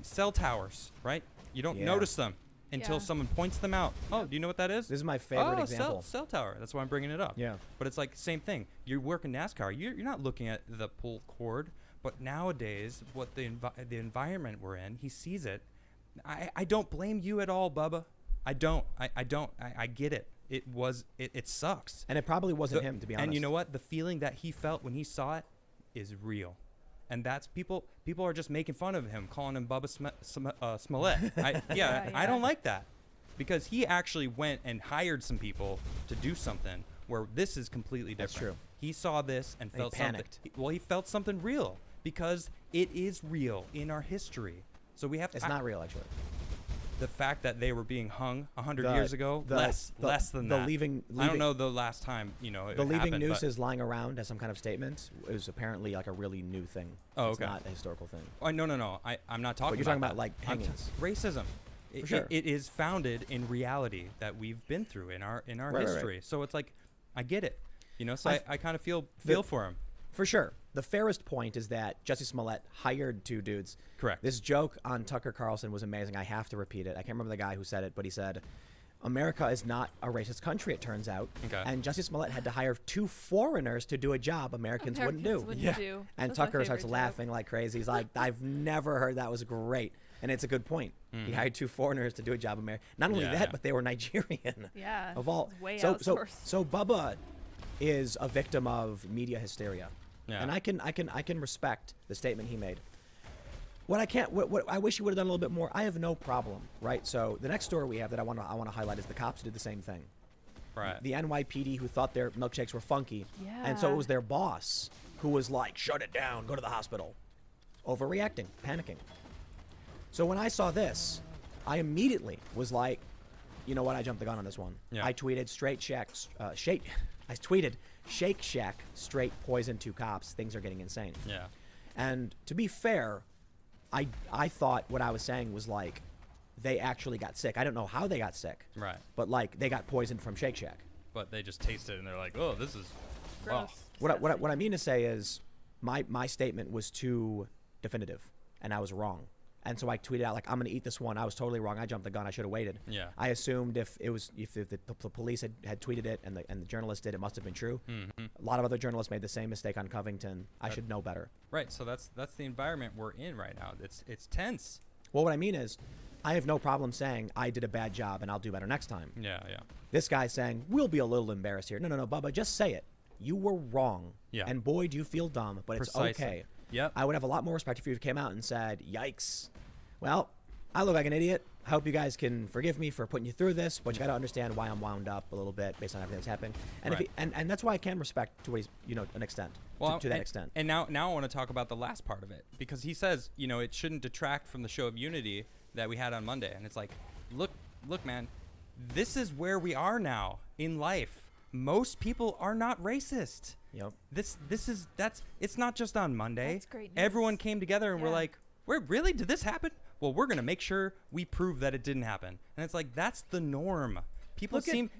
Cell towers, right? You don't Yeah. notice them until Yeah. someone points them out. Oh, do you know what that is? This is my favorite oh, example. Cell tower. That's why I'm bringing it up. Yeah. But it's like same thing. You work in NASCAR. You're not looking at the pull cord. But nowadays, what the environment we're in, he sees it. I don't blame you at all, Bubba. I don't. I get it. It sucks. And it probably wasn't him, to be honest. And you know what? The feeling that he felt when he saw it is real. And that's people are just making fun of him, calling him Bubba Smollett. Yeah. I don't like that. Because he actually went and hired some people to do something where this is completely different. That's true. He saw this and he felt panicked. something. Well, he felt something real because it is real in our history. So we have to. It's not real, actually. The fact that they were being hung 100 The- years ago, the- less than the that. leaving I don't know the last time it the leaving happened, but- nooses lying around as some kind of statement is apparently like a really new thing. Oh, It's okay. not a historical thing. Oh, no. I'm not talking. But you're talking about about like I'm t- hangings. racism. It, sure. it is founded in reality that we've been through in our Right. history. So it's like, I get it. So I- I kind of feel the- for him. For sure. The fairest point is that Jussie Smollett hired 2 dudes. Correct. This joke on Tucker Carlson was amazing. I have to repeat it. I can't remember the guy who said it, but he said, America is not a racist country, it turns out. Okay. And Jussie Smollett had to hire 2 foreigners to do a job Americans wouldn't do. Wouldn't do. And That's my Tucker starts favorite joke. laughing like crazy. He's like, I've never heard that was great. And it's a good point. He hired 2 foreigners to do a job America. Not only Yeah, that, yeah. but they were Nigerian. Yeah. Of all. it's way so outsourced. Bubba is a victim of media hysteria. Yeah. And I can respect the statement he made. What I wish he would have done a little bit more. I have no problem, right? So the next story we have that I want to highlight is the cops who did the same thing. Right. The NYPD who thought their milkshakes were funky, and so Yeah. it was their boss who was like, "Shut it down, go to the hospital," overreacting, panicking. So when I saw this, I immediately was like, "You know what? I jumped the gun on this one." Yeah. I tweeted I tweeted Shake Shack straight poison 2 cops. Things are getting insane. Yeah. And to be fair, I thought what I was saying was like they actually got sick. I don't know how they got sick. Right. But like they got poisoned from Shake Shack. But they just taste it and they're like, oh, this is Gross. What I mean to say is my statement was too definitive and I was wrong. And so I tweeted out like, I'm going to eat this one. I was totally wrong. I jumped the gun. I should have waited. Yeah. I assumed if the police had tweeted it and the journalist did, it must have been true. Mm-hmm. A lot of other journalists made the same mistake on Covington. I should know better. Right. So that's the environment we're in right now. It's tense. Well, what I mean is, I have no problem saying I did a bad job and I'll do better next time. Yeah. This guy's saying, we'll be a little embarrassed here. No, Bubba, just say it. You were wrong. Yeah. And boy, do you feel dumb, but Precisely. it's okay. Yep. I would have a lot more respect if you came out and said, yikes. Well, I look like an idiot. I hope you guys can forgive me for putting you through this, but you got to understand why I'm wound up a little bit based on everything that's happened. And Right. and that's why I can respect to what he's, an extent, to that extent. And now I want to talk about the last part of it because he says, it shouldn't detract from the show of unity that we had on Monday. And it's like, look, man, this is where we are now in life. Most people are not racist. Yep. It's not just on Monday. That's great news. Everyone came together and we're Yeah. like, really? Did this happen? Well, we're going to make sure we prove that it didn't happen. And it's like, that's the norm. People seem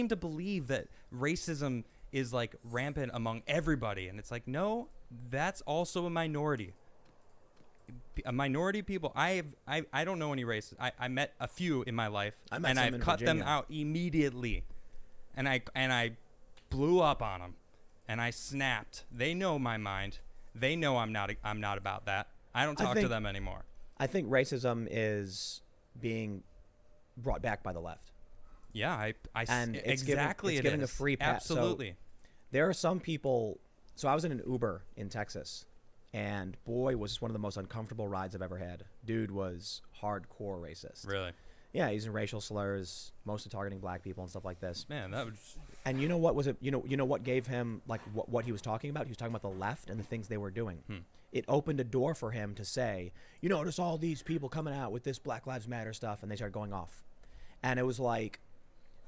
to believe that racism is like rampant among everybody. And it's like, no, that's also a minority. A minority of people. I don't know any races. I met a few in my life, I met and some I've in cut them Virginia. out immediately. And I blew up on them, and I snapped. They know my mind. They know I'm not about that. I don't talk to them anymore. I think racism is being brought back by the left. Yeah, And it's exactly giving a is. free pass. So Absolutely. there are some people. So I was in an Uber in Texas, and boy, was this one of the most uncomfortable rides I've ever had. Dude was hardcore racist. Really, Yeah, using racial slurs, mostly targeting black people and stuff like this. man, that would. And you know what was it? You know what gave him like what he was talking about? He was talking about the left and the things they were doing. It opened a door for him to say, notice all these people coming out with this Black Lives Matter stuff, and they started going off. And it was like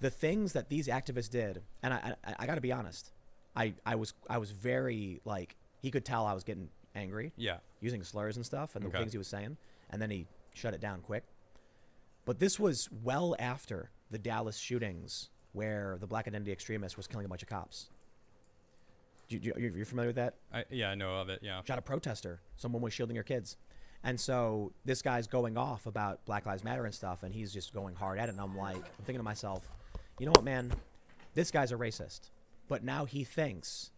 the things that these activists did. And I got to be honest, I was very like he could tell I was getting angry. Yeah. Using slurs and stuff and the Okay. things he was saying, and then he shut it down quick. But this was well after the Dallas shootings where the black identity extremist was killing a bunch of cops. You're familiar with that? I know of it. Yeah. Shot a protester. Someone was shielding your kids. And so this guy's going off about Black Lives Matter and stuff, and he's just going hard at it. And I'm thinking to myself, you know what, man? This guy's a racist. But now he thinks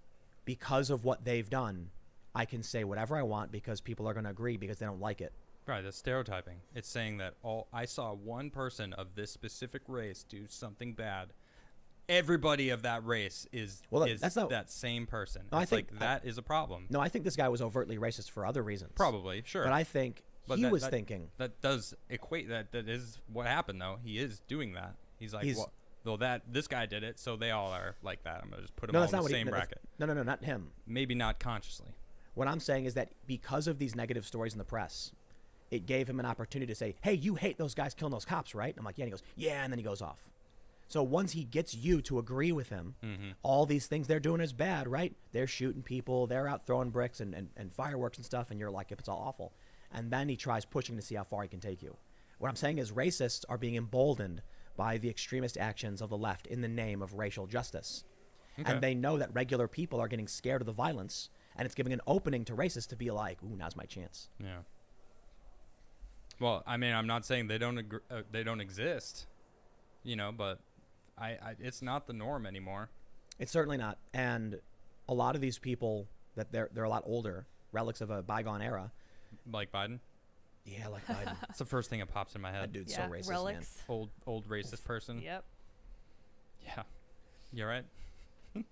because of what they've done, I can say whatever I want because people are going to agree because they don't like it. Right, that's stereotyping. It's saying that I saw one person of this specific race do something bad. Everybody of that race is that's not, that same person. No, It's that is a problem. No, I think this guy was overtly racist for other reasons. Probably, sure. But I think he was thinking. That does equate. That is what happened, though. He is doing that. He's like, this guy did it, so they all are like that. I'm gonna just put them all in the same bracket. No, not him. Maybe not consciously. What I'm saying is that because of these negative stories in the press, it gave him an opportunity to say, hey, you hate those guys killing those cops, right? I'm like, yeah. And he goes, yeah. And then he goes off. So once he gets you to agree with him, all these things they're doing is bad, right? They're shooting people. They're out throwing bricks and fireworks and stuff. And you're like, if it's all awful. And then he tries pushing to see how far he can take you. What I'm saying is racists are being emboldened by the extremist actions of the left in the name of racial justice. Okay. And they know that regular people are getting scared of the violence. And it's giving an opening to racists to be like, ooh, now's my chance. Yeah. Well, I mean, I'm not saying they don't exist, but it's not the norm anymore. It's certainly not. And a lot of these people, that they're a lot older, relics of a bygone era. Like Biden? Yeah, like Biden. That's the first thing that pops in my head. That dude's so racist, relics. Old racist person. Yep. Yeah. You're right.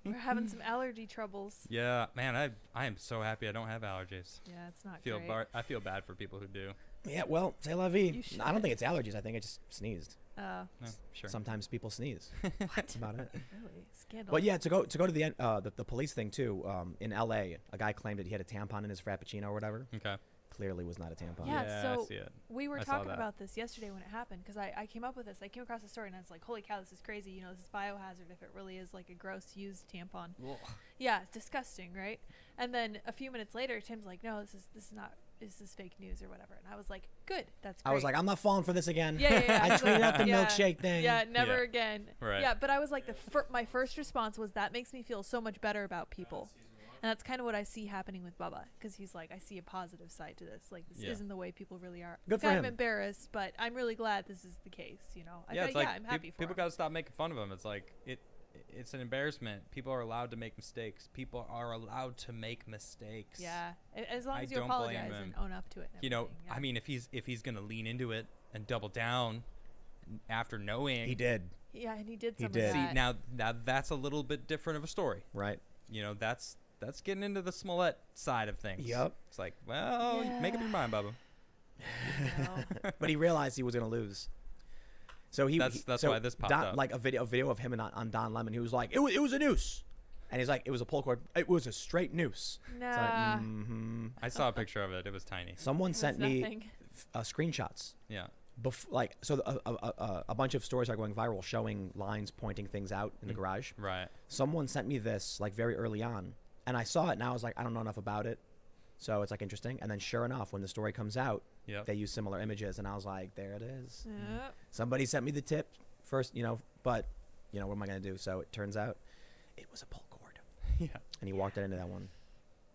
We're having some allergy troubles. Yeah, man, I am so happy I don't have allergies. Yeah, it's not great. I feel bad for people who do. Man. Yeah, well, c'est la vie. You should. I don't think it's allergies. I think I just sneezed. Yeah, sure. Sometimes people sneeze. That's about it. Really? Scandal. But yeah, to go to the police thing too. In L.A., a guy claimed that he had a tampon in his Frappuccino or whatever. Okay. Clearly was not a tampon. Yeah, I so see it. we were I saw talking that. about this yesterday when it happened because I came up with this. I came across the story and I was like, holy cow, this is crazy. This is biohazard if it really is like a gross used tampon. Yeah, it's disgusting, right? And then a few minutes later, Tim's like, no, this is fake news or whatever. And I was like, good, that's great. I was like, I'm not falling for this again. Yeah. I tweeted out the milkshake thing. Yeah, never Yeah. again. Right. Yeah, but I was like, my first response was that makes me feel so much better about people. And that's kind of what I see happening with Bubba, because he's like, I see a positive side to this. Like, this isn't the way people really are. Good for I'm him. embarrassed, but I'm really glad this is the case. It's like I'm happy for people him. got to stop making fun of him. It's like it's an embarrassment. People are allowed to make mistakes. People are allowed to make mistakes. Yeah, as long I as you don't blame apologize him. and own up to it. And everything, yeah. I mean, if he's gonna lean into it and double down after knowing He did. Yeah, and he did He some did. of See, that. now that's a little bit different of a story. Right. That's getting into the Smollett side of things. Yep. It's like, well, make up your mind, Bubba. No. But he realized he was going to lose. So That's why this popped up. Like a video of him on Don Lemon. He was like, it was a noose. And he's like, it was a pull cord. It was a straight noose. Nah. It's like, I saw a picture of it. It was tiny. Someone sent me nothing. screenshots. Yeah. A bunch of stories are going viral showing lines pointing things out in the garage. Right. Someone sent me this like very early on, and I saw it and I was like, I don't know enough about it, so it's like interesting. And then sure enough, when the story comes out, they use similar images, and I was like, there it is. Yep. Somebody sent me the tip first, but what am I gonna do? So it turns out it was a pull cord. Yeah. And he walked it into that one.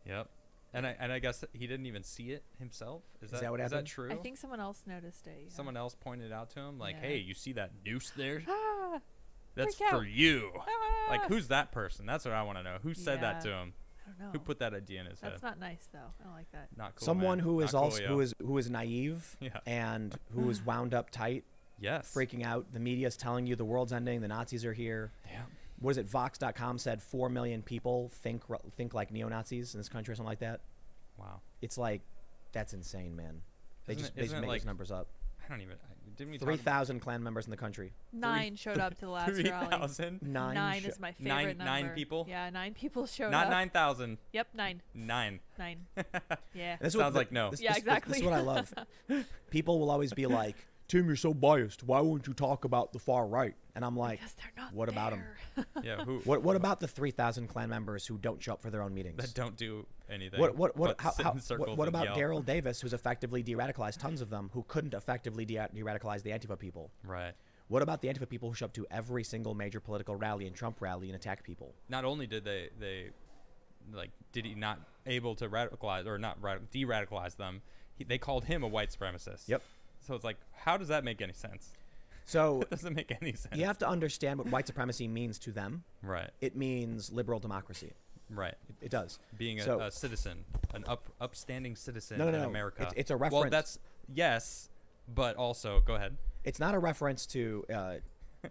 Yep. And I guess he didn't even see it himself. Is that what is that happened? true? I think someone else noticed it. Yeah. Someone else pointed it out to him, like, Yeah. "Hey, you see that noose there? Ah, That's freak for out. you." Ah. Like, who's that person? That's what I want to know. Who said that to Yeah. him? I don't know. Who put that idea in his That's head? not nice though. I don't like that. Not cool. Someone man. who is Not cool, also yo. who is naive Yeah. and who is wound up tight, Yes. freaking out. The media's telling you the world's ending, the Nazis are here. Yeah. What is it? Vox.com said 4 million people think like neo-Nazis in this country or something like that. Wow. It's like, that's insane, man. They Isn't just it make like those numbers up. I don't even. Didn't we talk 3,000 Klan members in the country. 9 showed up to the last rally. 3,000? 9 is my favorite number. 9 people? Yeah, 9 people showed Not up. 9,000. Yep, 9. 9. 9. Yeah. This is Sounds like no. Yeah, exactly. This is what I love. People will always be like, Tim, you're so biased. Why won't you talk about the far right? And I'm like, Because they're not what about 'em? there. Yeah. Who? what about the 3,000 Klan members who don't show up for their own meetings? That don't do anything. What but sit in circles what and about yell. Daryl Davis, who's effectively de-radicalized tons of them, who couldn't effectively de-radicalize the Antifa people? Right. What about the Antifa people who show up to every single major political rally and Trump rally and attack people? Not only did they did he not able to radicalize or not de-radicalize them, they called him a white supremacist. Yep. So it's like, how does that make any sense? So It doesn't make any sense. you have to understand what white supremacy means to them. Right. It means liberal democracy. Right. It does. Being So- a citizen, an upstanding citizen No, in no. America. It's a Well, reference. that's yes, but also go ahead. It's not a reference to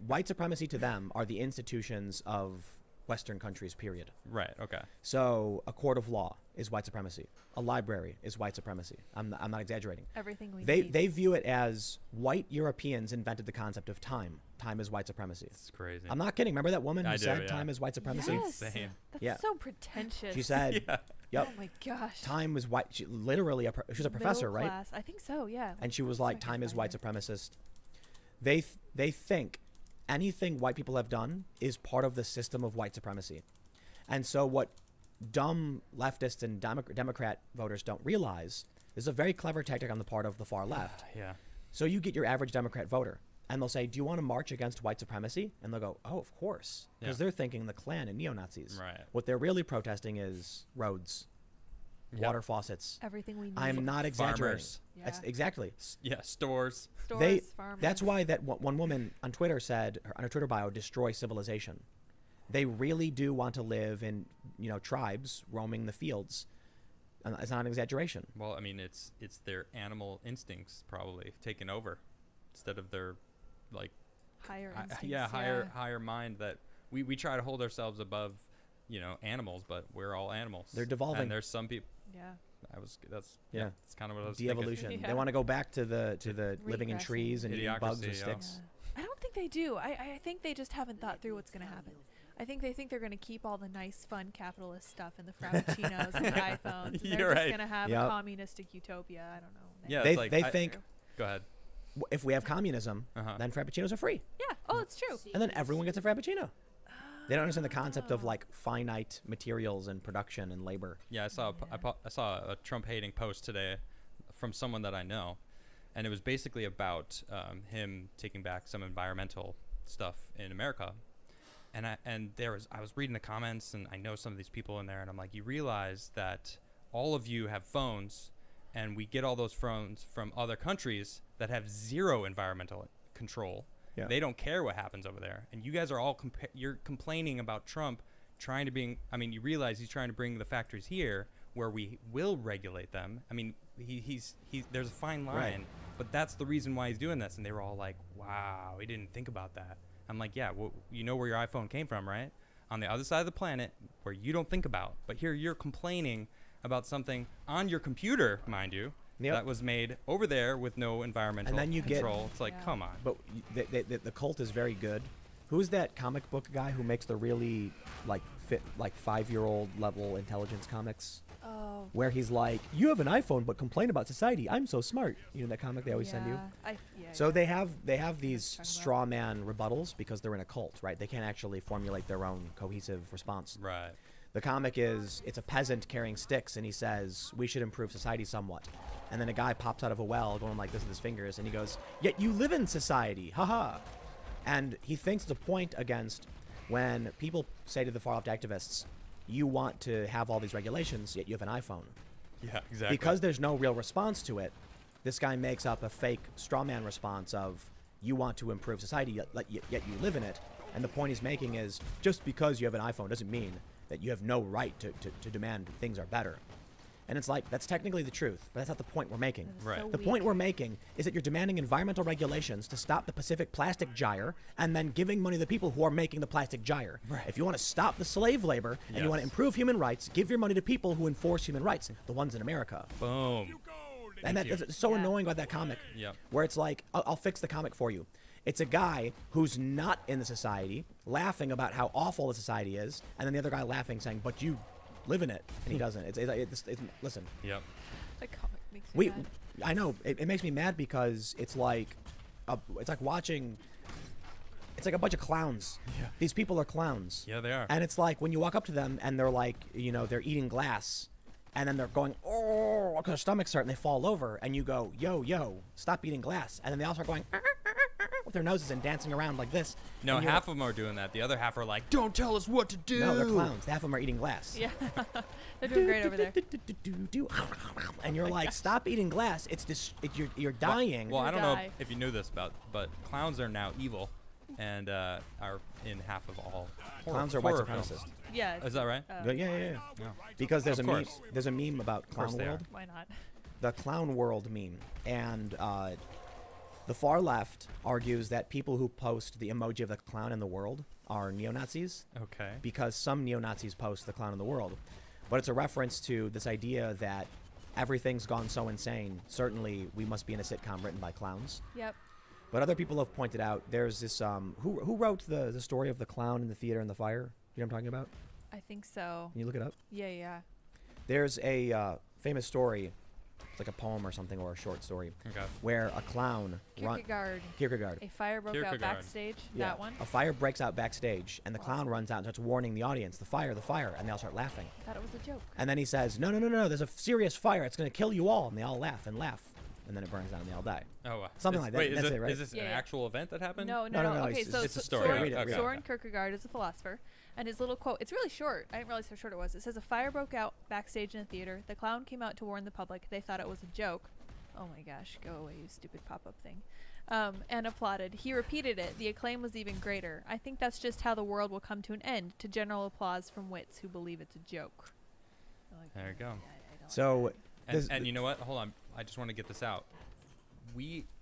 white supremacy. To them are the institutions of Western countries, period. Right. Okay. So a court of law is white supremacy. A library is white supremacy. I'm not exaggerating. Everything we They need. they view it as white Europeans invented the concept of time. Time is white supremacy. It's crazy. I'm not kidding. Remember that woman who I do, said yeah. time is white supremacy? Yes. Insane. That's Yeah. so pretentious. She said, Yeah. "Yep, Oh my gosh. time was white." She literally, she was a professor, Middle right? class. I think so. Yeah. And she was Let's like, see if I "Time can is white find it. supremacist." They think anything white people have done is part of the system of white supremacy, and so what dumb leftists and Democrat voters don't realize is a very clever tactic on the part of the far left. Yeah. So you get your average Democrat voter, and they'll say, "Do you want to march against white supremacy?" And they'll go, "Oh, of course," because Yeah. they're thinking the Klan and neo-Nazis. Right. What they're really protesting is roads, Yep. water faucets. Everything we need. I'm not exaggerating. Farmers. That's Yeah. exactly. Yeah. Stores. Stores, farmers. That's why that one woman on Twitter said, on her Twitter bio, "Destroy civilization." They really do want to live in, tribes roaming the fields. And it's not an exaggeration. Well, I mean, it's their animal instincts probably taken over, instead of their, like, higher instincts. higher mind that we try to hold ourselves above, animals, but we're all animals. They're devolving. And there's some people. Yeah. That's Yeah. That's kind of what I was thinking. De-evolution. Yeah. They want to go back to the living in Regressing. trees and eating bugs Idiocracy, with yeah. sticks. I don't think they do. I think they just haven't thought through what's going to happen. I think they think they're going to keep all the nice, fun capitalist stuff and the frappuccinos and the iPhones. And they're You're just right. going to have Yep. a communistic utopia. I don't know. Yeah. They it's like, they I- think Go ahead. if we have communism, Uh-huh. then frappuccinos are free, Yeah. Oh, it's true. and then everyone gets a frappuccino. They don't understand the concept of Oh. like finite materials and production and labor. Yeah, I saw I saw a Trump-hating post today from someone that I know, and it was basically about him taking back some environmental stuff in America. And I was reading the comments, and I know some of these people in there, and I'm like, you realize that all of you have phones, and we get all those phones from other countries that have zero environmental control. Yeah. They don't care what happens over there, and you guys are all you're complaining about Trump trying to bring. I mean, you realize he's trying to bring the factories here where we will regulate them. I mean, he's there's a fine line, Right. but that's the reason why he's doing this. And they were all like, "Wow, he didn't think about that." I'm like, "Yeah, well, you know where your iPhone came from, right? On the other side of the planet, where you don't think about. But here you're complaining about something on your computer, mind you." Yep. That was made over there with no environmental And then you get- control. It's like, Yeah. come on. But the cult is very good. Who's that comic book guy who makes the really like fit like 5-year-old level intelligence comics? Oh. Where he's like, "You have an iPhone, but complain about society. I'm so smart." You know that comic they always send you. So yeah. they have these talking about. straw man rebuttals because they're in a cult, right? They can't actually formulate their own cohesive response. Right. The comic is it's a peasant carrying sticks, and he says we should improve society somewhat. And then a guy pops out of a well going like this with his fingers, and he goes, "Yet you live in society, haha." And he thinks the point against when people say to the far left activists, "You want to have all these regulations, yet you have an iPhone." Yeah, exactly. Because there's no real response to it, this guy makes up a fake straw man response of, "You want to improve society, yet you live in it." And the point he's making is, just because you have an iPhone doesn't mean that you have no right to demand things are better. And it's like, that's technically the truth, but that's not the point we're making. That is Right. so The weak. point we're making is that you're demanding environmental regulations to stop the Pacific plastic gyre and then giving money to the people who are making the plastic gyre. Right. If you want to stop the slave labor and you want to Yes. improve human rights, give your money to people who enforce human rights, the ones in America. Boom. And Thank you. that's so Yeah. annoying about that comic. Yep. Where it's like, I'll fix the comic for you. It's a guy who's not in the society, laughing about how awful the society is, and then the other guy laughing, saying, "But you live in it," and he doesn't. It's listen. Yep. That comic makes me mad. I know it makes me mad because it's like watching. It's like a bunch of clowns. Yeah. These people are clowns. Yeah, they are. And it's like when you walk up to them and they're like, they're eating glass, and then they're going, "Oh," because their stomachs hurt and they fall over, and you go, "Yo, stop eating glass," and then they all start going with their noses and dancing around like this. No, and you're half of them are doing that. The other half are like, "Don't tell us what to do." No, they're clowns. Half of them are eating glass. Yeah. They're doing great over there. And you're like, "Stop eating glass. You're dying." Well, I don't know Die. if you knew this but clowns are now evil, and are in half of all Clowns are white horror films. supremacists. Yeah. Is that right? Yeah. No. Because there's Of a meme. course. There's a meme about course Clown they are. World. Why not? The Clown World meme, and the far left argues that people who post the emoji of the clown in the world are neo-Nazis Okay. because some neo-Nazis post the clown in the world. But it's a reference to this idea that everything's gone so insane. Certainly, we must be in a sitcom written by clowns. Yep. But other people have pointed out there's this who wrote the story of the clown in the theater and the fire? You know what I'm talking about? I think so. Can you look it up? Yeah. There's a famous story, it's like a poem or something or a short story, Okay. where a clown Kierkegaard. A fire broke out Kierkegaard. backstage. That one. A fire breaks out backstage, and the clown runs out and starts warning the audience, the fire, and they all start laughing. I thought it was a joke. And then he says, no, there's a serious fire. It's going to kill you all. And they all laugh. And then it burns down and they all die. Oh, wow. Something like that. Wait, That's it, right? Is this Yeah, an yeah. actual event that happened? No. No, Okay, it's so a story. Soren, Read it, read it. Soren Kierkegaard is a philosopher, and his little quote, it's really short. I didn't realize how short it was. It says, a fire broke out backstage in a theater. The clown came out to warn the public. They thought it was a joke. Oh my gosh, go away, you stupid pop-up thing. And applauded. He repeated it. The acclaim was even greater. I think that's just how the world will come to an end, to general applause from wits who believe it's a joke. Like, There you go. I don't So, And you know what? Hold on. I just want to get this out.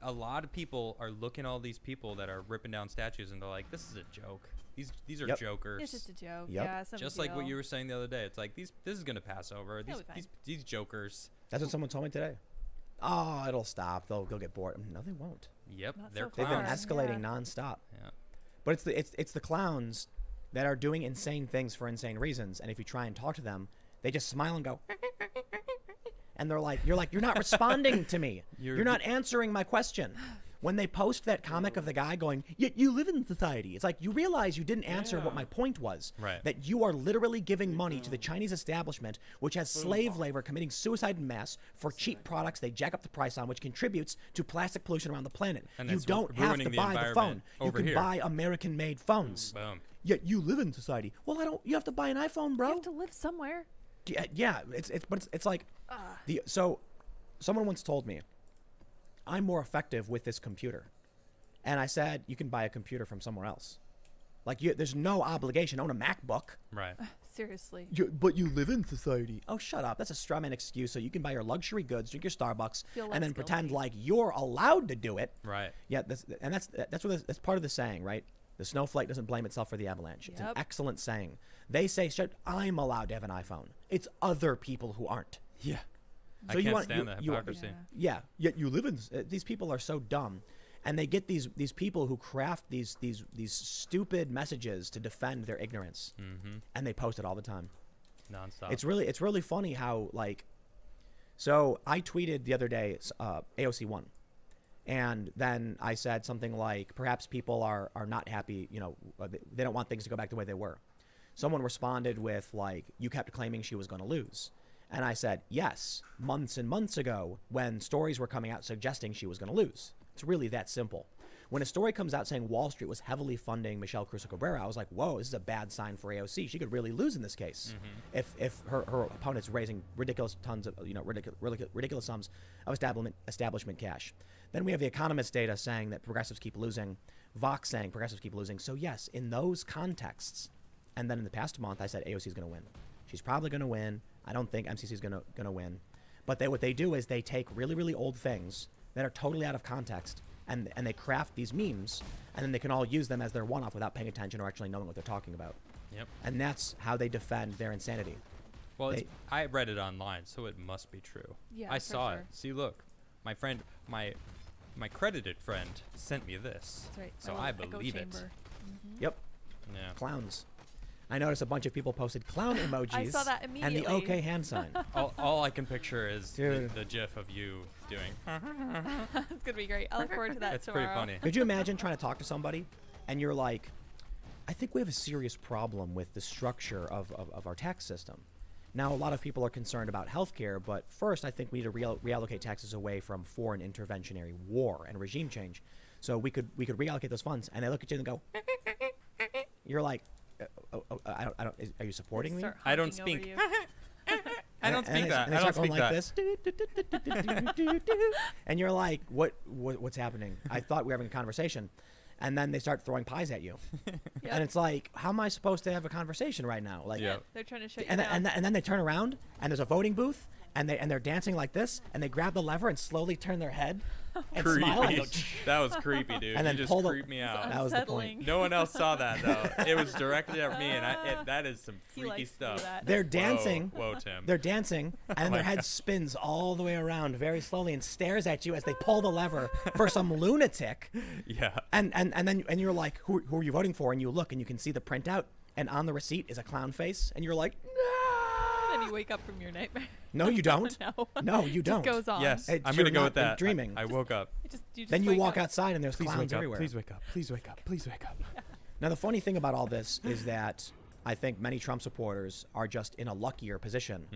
A lot of people are looking at all these people that are ripping down statues, and they're like, "This is a joke. These are Yep. jokers." It's just a joke. Yep. Yeah, some Just deal. like what you were saying the other day. It's like this is gonna pass over. It'll be fine. These jokers. that's what someone told me today. Oh, it'll stop. They'll get bored. No, they won't. Yep, Not they're so They've been far. clowns. escalating Yeah. nonstop. Yeah. But it's the clowns that are doing insane things for insane reasons. And if you try and talk to them, they just smile and go, and they're like, you're not responding to me. You're not answering my question. When they post that comic of the guy going, yet you live in society, it's like you realize you didn't answer what my point was. Right. That you are literally giving money to the Chinese establishment, which has slave labor committing suicide in mass for cheap products they jack up the price on, which contributes to plastic pollution around the planet. And You that's don't have ruining to the buy the phone. environment You over can here. buy American-made phones. Boom. Yet you live in society. Well, I don't. You have to buy an iPhone, bro. You have to live somewhere. Yeah, it's like so someone once told me I'm more effective with this computer, and I said you can buy a computer from somewhere else. Like there's no obligation to own a MacBook. Right. Seriously. But you live in society. Oh, shut up. That's a straw man excuse so you can buy your luxury goods, drink your Starbucks, Feel and less then pretend guilty. like you're allowed to do it. Right. Yeah, that's part of the saying, right? The snowflake doesn't blame itself for the avalanche. It's an Yep. excellent saying. They say, I'm allowed to have an iPhone. It's other people who aren't. Yeah. So I you can't want- stand you- the you- hypocrisy. Yeah. Yeah, yet you live in. These people are so dumb, and they get these people who craft these stupid messages to defend their ignorance, and they post it all the time. Nonstop. It's really funny how like. So I tweeted the other day AOC won, and then I said something like perhaps people are not happy. You know, they don't want things to go back the way they were. Someone responded with like, you kept claiming she was going to lose. And I said, yes, months and months ago when stories were coming out suggesting she was going to lose. It's really that simple. When a story comes out saying Wall Street was heavily funding Michelle Crusoe Cabrera, I was like, whoa, this is a bad sign for AOC. She could really lose in this case if her opponent's raising ridiculous tons of, ridiculous sums of establishment cash. Then we have the Economist data saying that progressives keep losing, Vox saying progressives keep losing. So yes, in those contexts, and then in the past month, I said AOC is going to win. She's probably going to win. I don't think MCC is going to win. But what they do is they take really, really old things that are totally out of context, and they craft these memes, and then they can all use them as their one-off without paying attention or actually knowing what they're talking about. Yep. And that's how they defend their insanity. Well, They- I read it online, so it must be true. Yeah, I for saw sure. it. See, look, my friend, my credited friend sent me this. That's right. So my I little echo believe it. chamber. Yep, Yeah. clowns. I noticed a bunch of people posted clown emojis. I saw that and the immediately. OK hand sign. all I can picture is Dude. the gif of you doing. It's gonna be great. I look forward to that It's tomorrow. pretty funny. Could you imagine trying to talk to somebody and you're like, I think we have a serious problem with the structure of our tax system. Now, a lot of people are concerned about healthcare, but first I think we need to reallocate taxes away from foreign interventionary war and regime change. So we could reallocate those funds, and they look at you and go, you're like, I don't. Are you supporting me? Start I don't honking over speak. you. I don't speak that. And they I don't start speak going that. like this. And you're like, what's happening? I thought we were having a conversation. And then they start throwing pies at you. Yep. And it's like, how am I supposed to have a conversation right now? Like, Yeah. They're trying to shut you and, down. and then they turn around and there's a voting booth and they're dancing like this, and they grab the lever and slowly turn their head and smile and go, That was creepy, dude. And then you just pull the- creeped me out. That was the point. Unsettling. No one else saw that though. It was directed at me, and that is some He freaky likes to do stuff. that. they're dancing. Whoa, Tim. They're dancing, and their head spins all the way around very slowly and stares at you as they pull the lever for some lunatic. Yeah. And you're like, who are you voting for? And you look and you can see the printout, and on the receipt is a clown face, and you're like, Then you wake up from your nightmare. no, you don't. No. No, you don't. Just goes on. Yes, Hey, I'm you're gonna go not with that. dreaming. I woke up. You just Then you wake walk up. outside and there's clowns everywhere. Please wake up. Please wake up. Please wake up. Now, the funny thing about all this is that I think many Trump supporters are just in a luckier position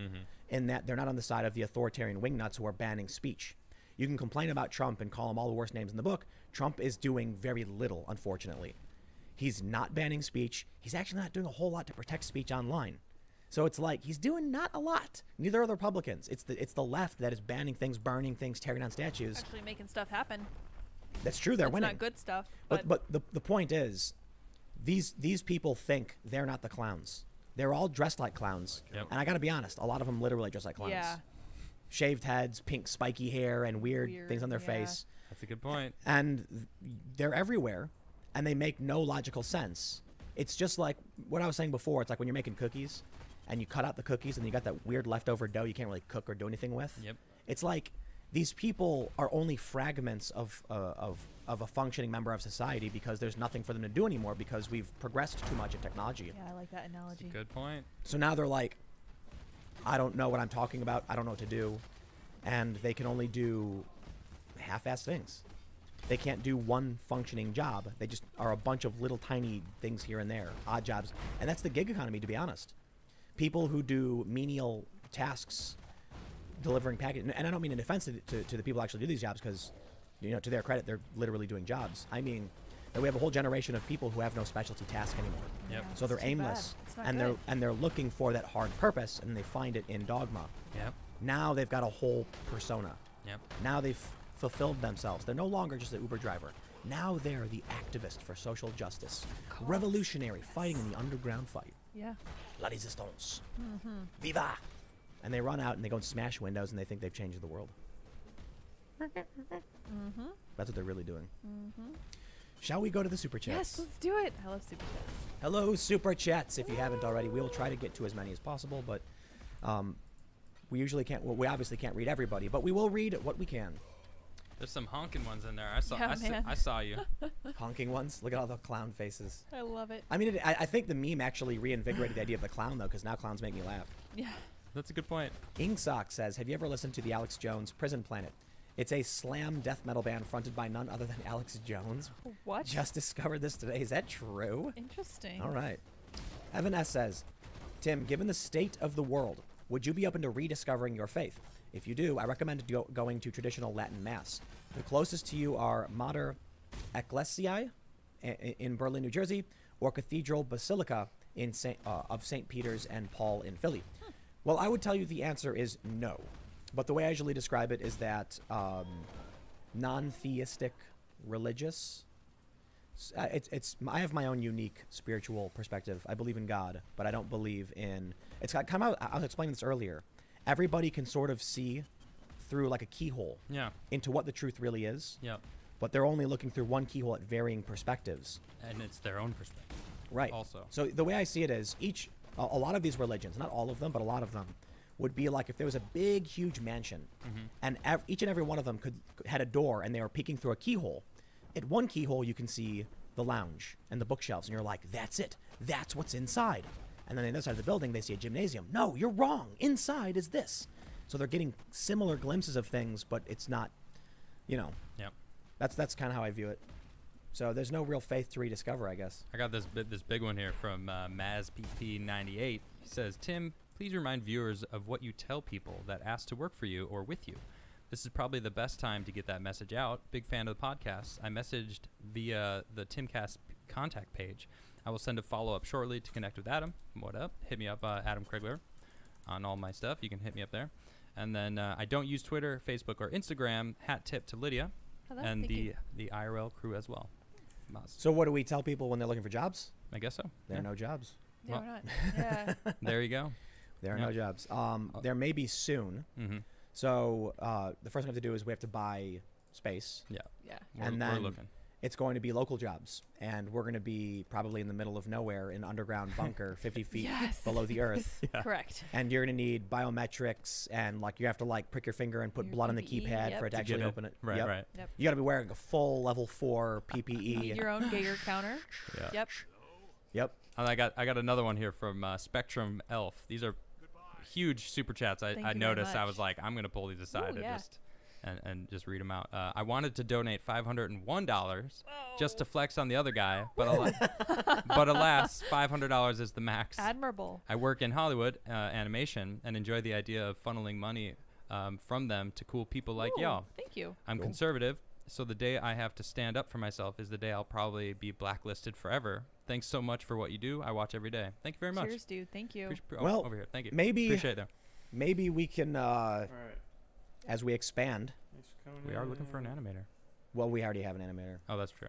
in that they're not on the side of the authoritarian wingnuts who are banning speech. You can complain about Trump and call him all the worst names in the book. Trump is doing very little, unfortunately. He's not banning speech. He's actually not doing a whole lot to protect speech online. So it's like he's doing not a lot. Neither are the Republicans. It's the left that is banning things, burning things, tearing down statues. Actually making stuff happen. That's true. They're It's winning. not good stuff. But the point is, these people think they're not the clowns. They're all dressed like clowns. Yep. And I got to be honest, a lot of them literally dress like clowns. Yeah. Shaved heads, pink spiky hair, and weird things on their yeah. face. That's a good point. And they're everywhere, and they make no logical sense. It's just like what I was saying before. It's like when you're making cookies, and you cut out the cookies, and you got that weird leftover dough you can't really cook or do anything with. Yep. It's like these people are only fragments of a functioning member of society because there's nothing for them to do anymore because we've progressed too much in technology. Yeah, I like that analogy. Good point. So now they're like, I don't know what I'm talking about. I don't know what to do. And they can only do half-assed things. They can't do one functioning job. They just are a bunch of little tiny things here and there, odd jobs. And that's the gig economy, to be honest. People who do menial tasks, delivering packages, and I don't mean in defense to the people who actually do these jobs because, to their credit, they're literally doing jobs. I mean that we have a whole generation of people who have no specialty task anymore. Yep. So they're It's too aimless, bad. It's not and good. they're looking for that hard purpose, and they find it in dogma. Yep. Now they've got a whole persona. Yep. Now they've fulfilled themselves. They're no longer just an Uber driver. Now they're the activist for social justice, revolutionary, fighting in the underground fight. Yeah. La résistance. Viva! And they run out and they go and smash windows and they think they've changed the world. That's what they're really doing. Shall we go to the super chats? Yes, let's do it. I love super chats. Hello, super chats. If you haven't already, we will try to get to as many as possible, but we usually can't. Well, we obviously can't read everybody, but we will read what we can. There's some honking ones in there. I saw. Yeah, man. I saw you. Honking ones. Look at all the clown faces. I love it. I mean, I think the meme actually reinvigorated the idea of the clown, though, because now clowns make me laugh. Yeah. That's a good point. Ingsock says, have you ever listened to the Alex Jones Prison Planet? It's a slam death metal band fronted by none other than Alex Jones. What? Just discovered this today. Is that true? Interesting. All right. Evan S. says, Tim, given the state of the world, would you be open to rediscovering your faith? If you do, I recommend going to traditional Latin Mass. The closest to you are Mater Ecclesiae in Berlin, New Jersey, or Cathedral Basilica of St. Peter's and Paul in Philly. Well, I would tell you the answer is no. But the way I usually describe it is that non-theistic religious. I have my own unique spiritual perspective. I believe in God, but I don't believe in. It's kind of. I was explaining this earlier. Everybody can sort of see through like a keyhole Yeah. into what the truth really is, Yep. but they're only looking through one keyhole at varying perspectives. And it's their own perspective. Right. Also. So the way I see it is a lot of these religions, not all of them, but a lot of them, would be like if there was a big, huge mansion, and each and every one of them had a door, and they were peeking through a keyhole. At one keyhole, you can see the lounge and the bookshelves, and you're like, that's it. That's what's inside. And then on the other side of the building, they see a gymnasium. No, you're wrong. Inside is this. So they're getting similar glimpses of things, but it's not, Yep. That's kind of how I view it. So there's no real faith to rediscover, I guess. I got this big one here from MazPP98. He says, Tim, please remind viewers of what you tell people that ask to work for you or with you. This is probably the best time to get that message out. Big fan of the podcast. I messaged via the Timcast contact page. I will send a follow-up shortly to connect with Adam. What up? Hit me up, Adam Krigler, on all my stuff. You can hit me up there. And then I don't use Twitter, Facebook, or Instagram. Hat tip to Lydia Hello, and thank you. the IRL crew as well. So what do we tell people when they're looking for jobs? I guess so. There Yeah. are no jobs. Yeah, Well- we're not. Yeah. There you go. There are Yeah. no jobs. There may be soon. Mm-hmm. So the first thing we have to do is we have to buy space. Yeah. We're, And we're then- looking. It's going to be local jobs, and we're going to be probably in the middle of nowhere in an underground bunker 50 feet Yes. below the earth. Correct. And you're going to need biometrics, and like you have to like prick your finger and put Your blood on the PPE, keypad yep. for it to To actually get open it. Right, Yep. right. You got to be wearing a full level 4 PPE. Your own Geiger counter. Yeah. Yep. Yep. And I got another one here from Spectrum Elf. These are huge super chats. Thank I you very noticed. I much. was like, I'm gonna pull these aside Ooh, yeah. and just read them out. I wanted to donate $501 just to flex on the other guy, but but alas, $500 is the max. Admirable. I work in Hollywood animation and enjoy the idea of funneling money from them to cool people like Ooh, y'all. Thank you. I'm Cool. conservative, so the day I have to stand up for myself is the day I'll probably be blacklisted forever. Thanks so much for what you do. I watch every day. Thank you very much. Cheers, dude. Thank you. Well, over here. Thank you. maybe- Appreciate it. Maybe we can, All right. as we expand. Thanks for coming We are looking for an in. animator. Well, we already have an animator. Oh, that's true.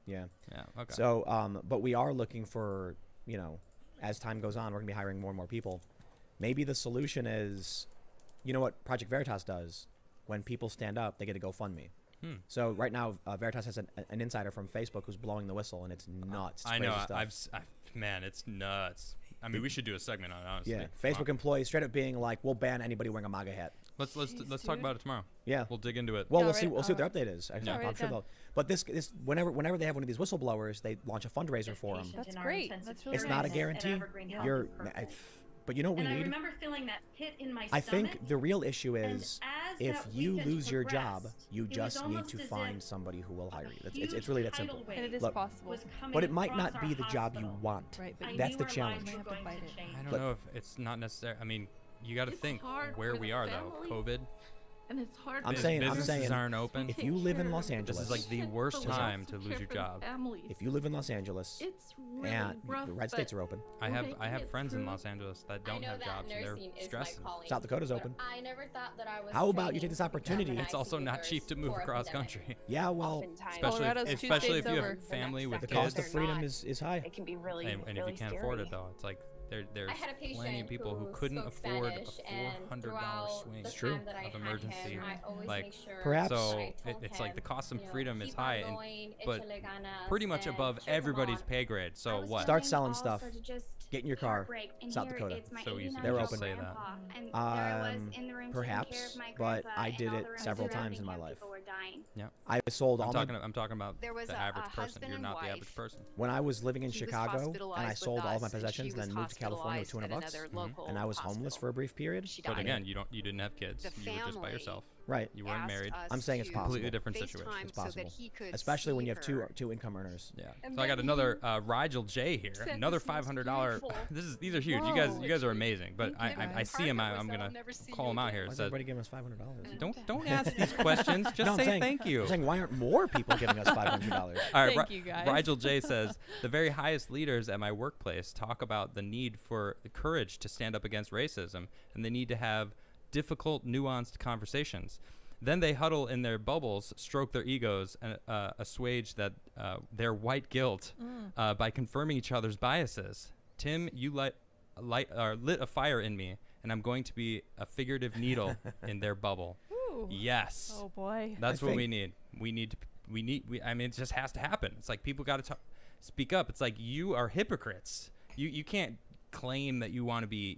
Yeah. Yeah. Okay. So, but we are looking for, as time goes on, we're gonna be hiring more and more people. Maybe the solution is, you know what Project Veritas does? When people stand up, they get a GoFundMe. So right now, Veritas has an insider from Facebook who's blowing the whistle, and it's nuts. It's I know. crazy stuff. Man, it's nuts. I mean, we should do a segment on it, honestly. Yeah, Come Facebook on. employees straight up being like, "We'll ban anybody wearing a MAGA hat." Let's Jeez, talk dude. about it tomorrow. Yeah. We'll dig into it. Well, Yeah, we'll see. right, We'll see what their alright. update is. Yeah. I'm Alright, sure done. they'll. But this whenever they have one of these whistleblowers, they launch a fundraiser for them. That's great. That's really It's not a nice. guarantee. You're, but you know what we And I need? remember feeling that pit in my I stomach. think the real issue and is as if that you weekend lose your job, progressed, you it was just need almost to as if find somebody who will hire you. a It's huge really that tidal simple. And it is Look, possible. was coming But it might across not be our the job you hospital. want. Right, but I you That's knew the our challenge. lives You were have to going fight to it. change. I don't Look- know if it's not necessary. I mean, you got to It's think hard where for we the are though. family. COVID. And it's hard. I'm for saying- I'm businesses saying aren't open. if take you live care in of Los them. This is Angeles- like the worst But we time also to lose care your for the job. families. If you live in Los Angeles It's really and rough, the red but states are open, I we're have making I have it friends in through. Los Angeles that I don't know have that jobs and they're nursing is my stressing. calling. South Dakota's but open. I never thought that I was. How about you training take this to become opportunity? an It's also ICU not nurse cheap to move for a across pandemic. country. yeah, well, Oftentimes, Especially Colorado's two especially if states you have over. family with the kids. cost of freedom is high. It can be really, and if really you can't scary. afford it though, it's like there's I had a patient plenty of people who who couldn't spoke afford Spanish, a and $400 throughout swing the true. time that I of had emergency. him, I always Like, make sure Perhaps- So I told it's like the him, cost of you know, freedom is keep high, on and going, but échale ganas, pretty much and above cheer 'em everybody's on. pay grade. So what? Start selling stuff. Get in your car. South Dakota. So easy to They're just open. say that. Perhaps, but I did it several times in my life. Yeah. I sold all I'm talking about There was the a average person. husband You're and not the wife. average person. when I was living in She was Chicago and I hospitalized sold with all of my us, and possessions, she and then was moved to California with hospitalized $200 at bucks, another local and I was homeless hospital. for a brief period. She But died. again, you didn't have kids. The You were just by family yourself. Right. You weren't asked married. us I'm saying it's to possible. Completely different situation. FaceTime It's so that possible. he could Especially when see you have her. two income earners. Yeah. And So I got then another Rigel J here. sent Another this most $500. beautiful These are huge. Whoa. You guys are amazing. But Thank you, I guys. see him. I'm Parker gonna was, "I'll never see call you him out again." here. Why It is says, everybody giving us $500? don't ask these questions. Just No, I'm say saying- thank you. I'm saying, why aren't more people giving us $500? All right, Thank you, guys. Rigel J says the very highest leaders at my workplace talk about the need for courage to stand up against racism and the need to have difficult, nuanced conversations. Then they huddle in their bubbles, stroke their egos, and assuage their white guilt by confirming each other's biases. Tim, you lit a fire in me, and I'm going to be a figurative needle in their bubble. Ooh. Yes. Oh boy. That's I what think- we need. I mean, it just has to happen. It's like people got to speak up. It's like you are hypocrites. You can't claim that you want to be,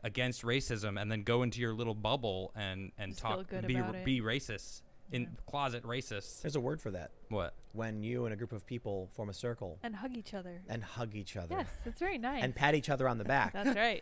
against racism and then go into your little bubble and Just feel talk, good be about it. be racist in Yeah. closet racist. There's a word for that. What? When you and a group of people form a circle And hug each other. and hug each other Yes, it's very nice. and pat each other on the back. That's right.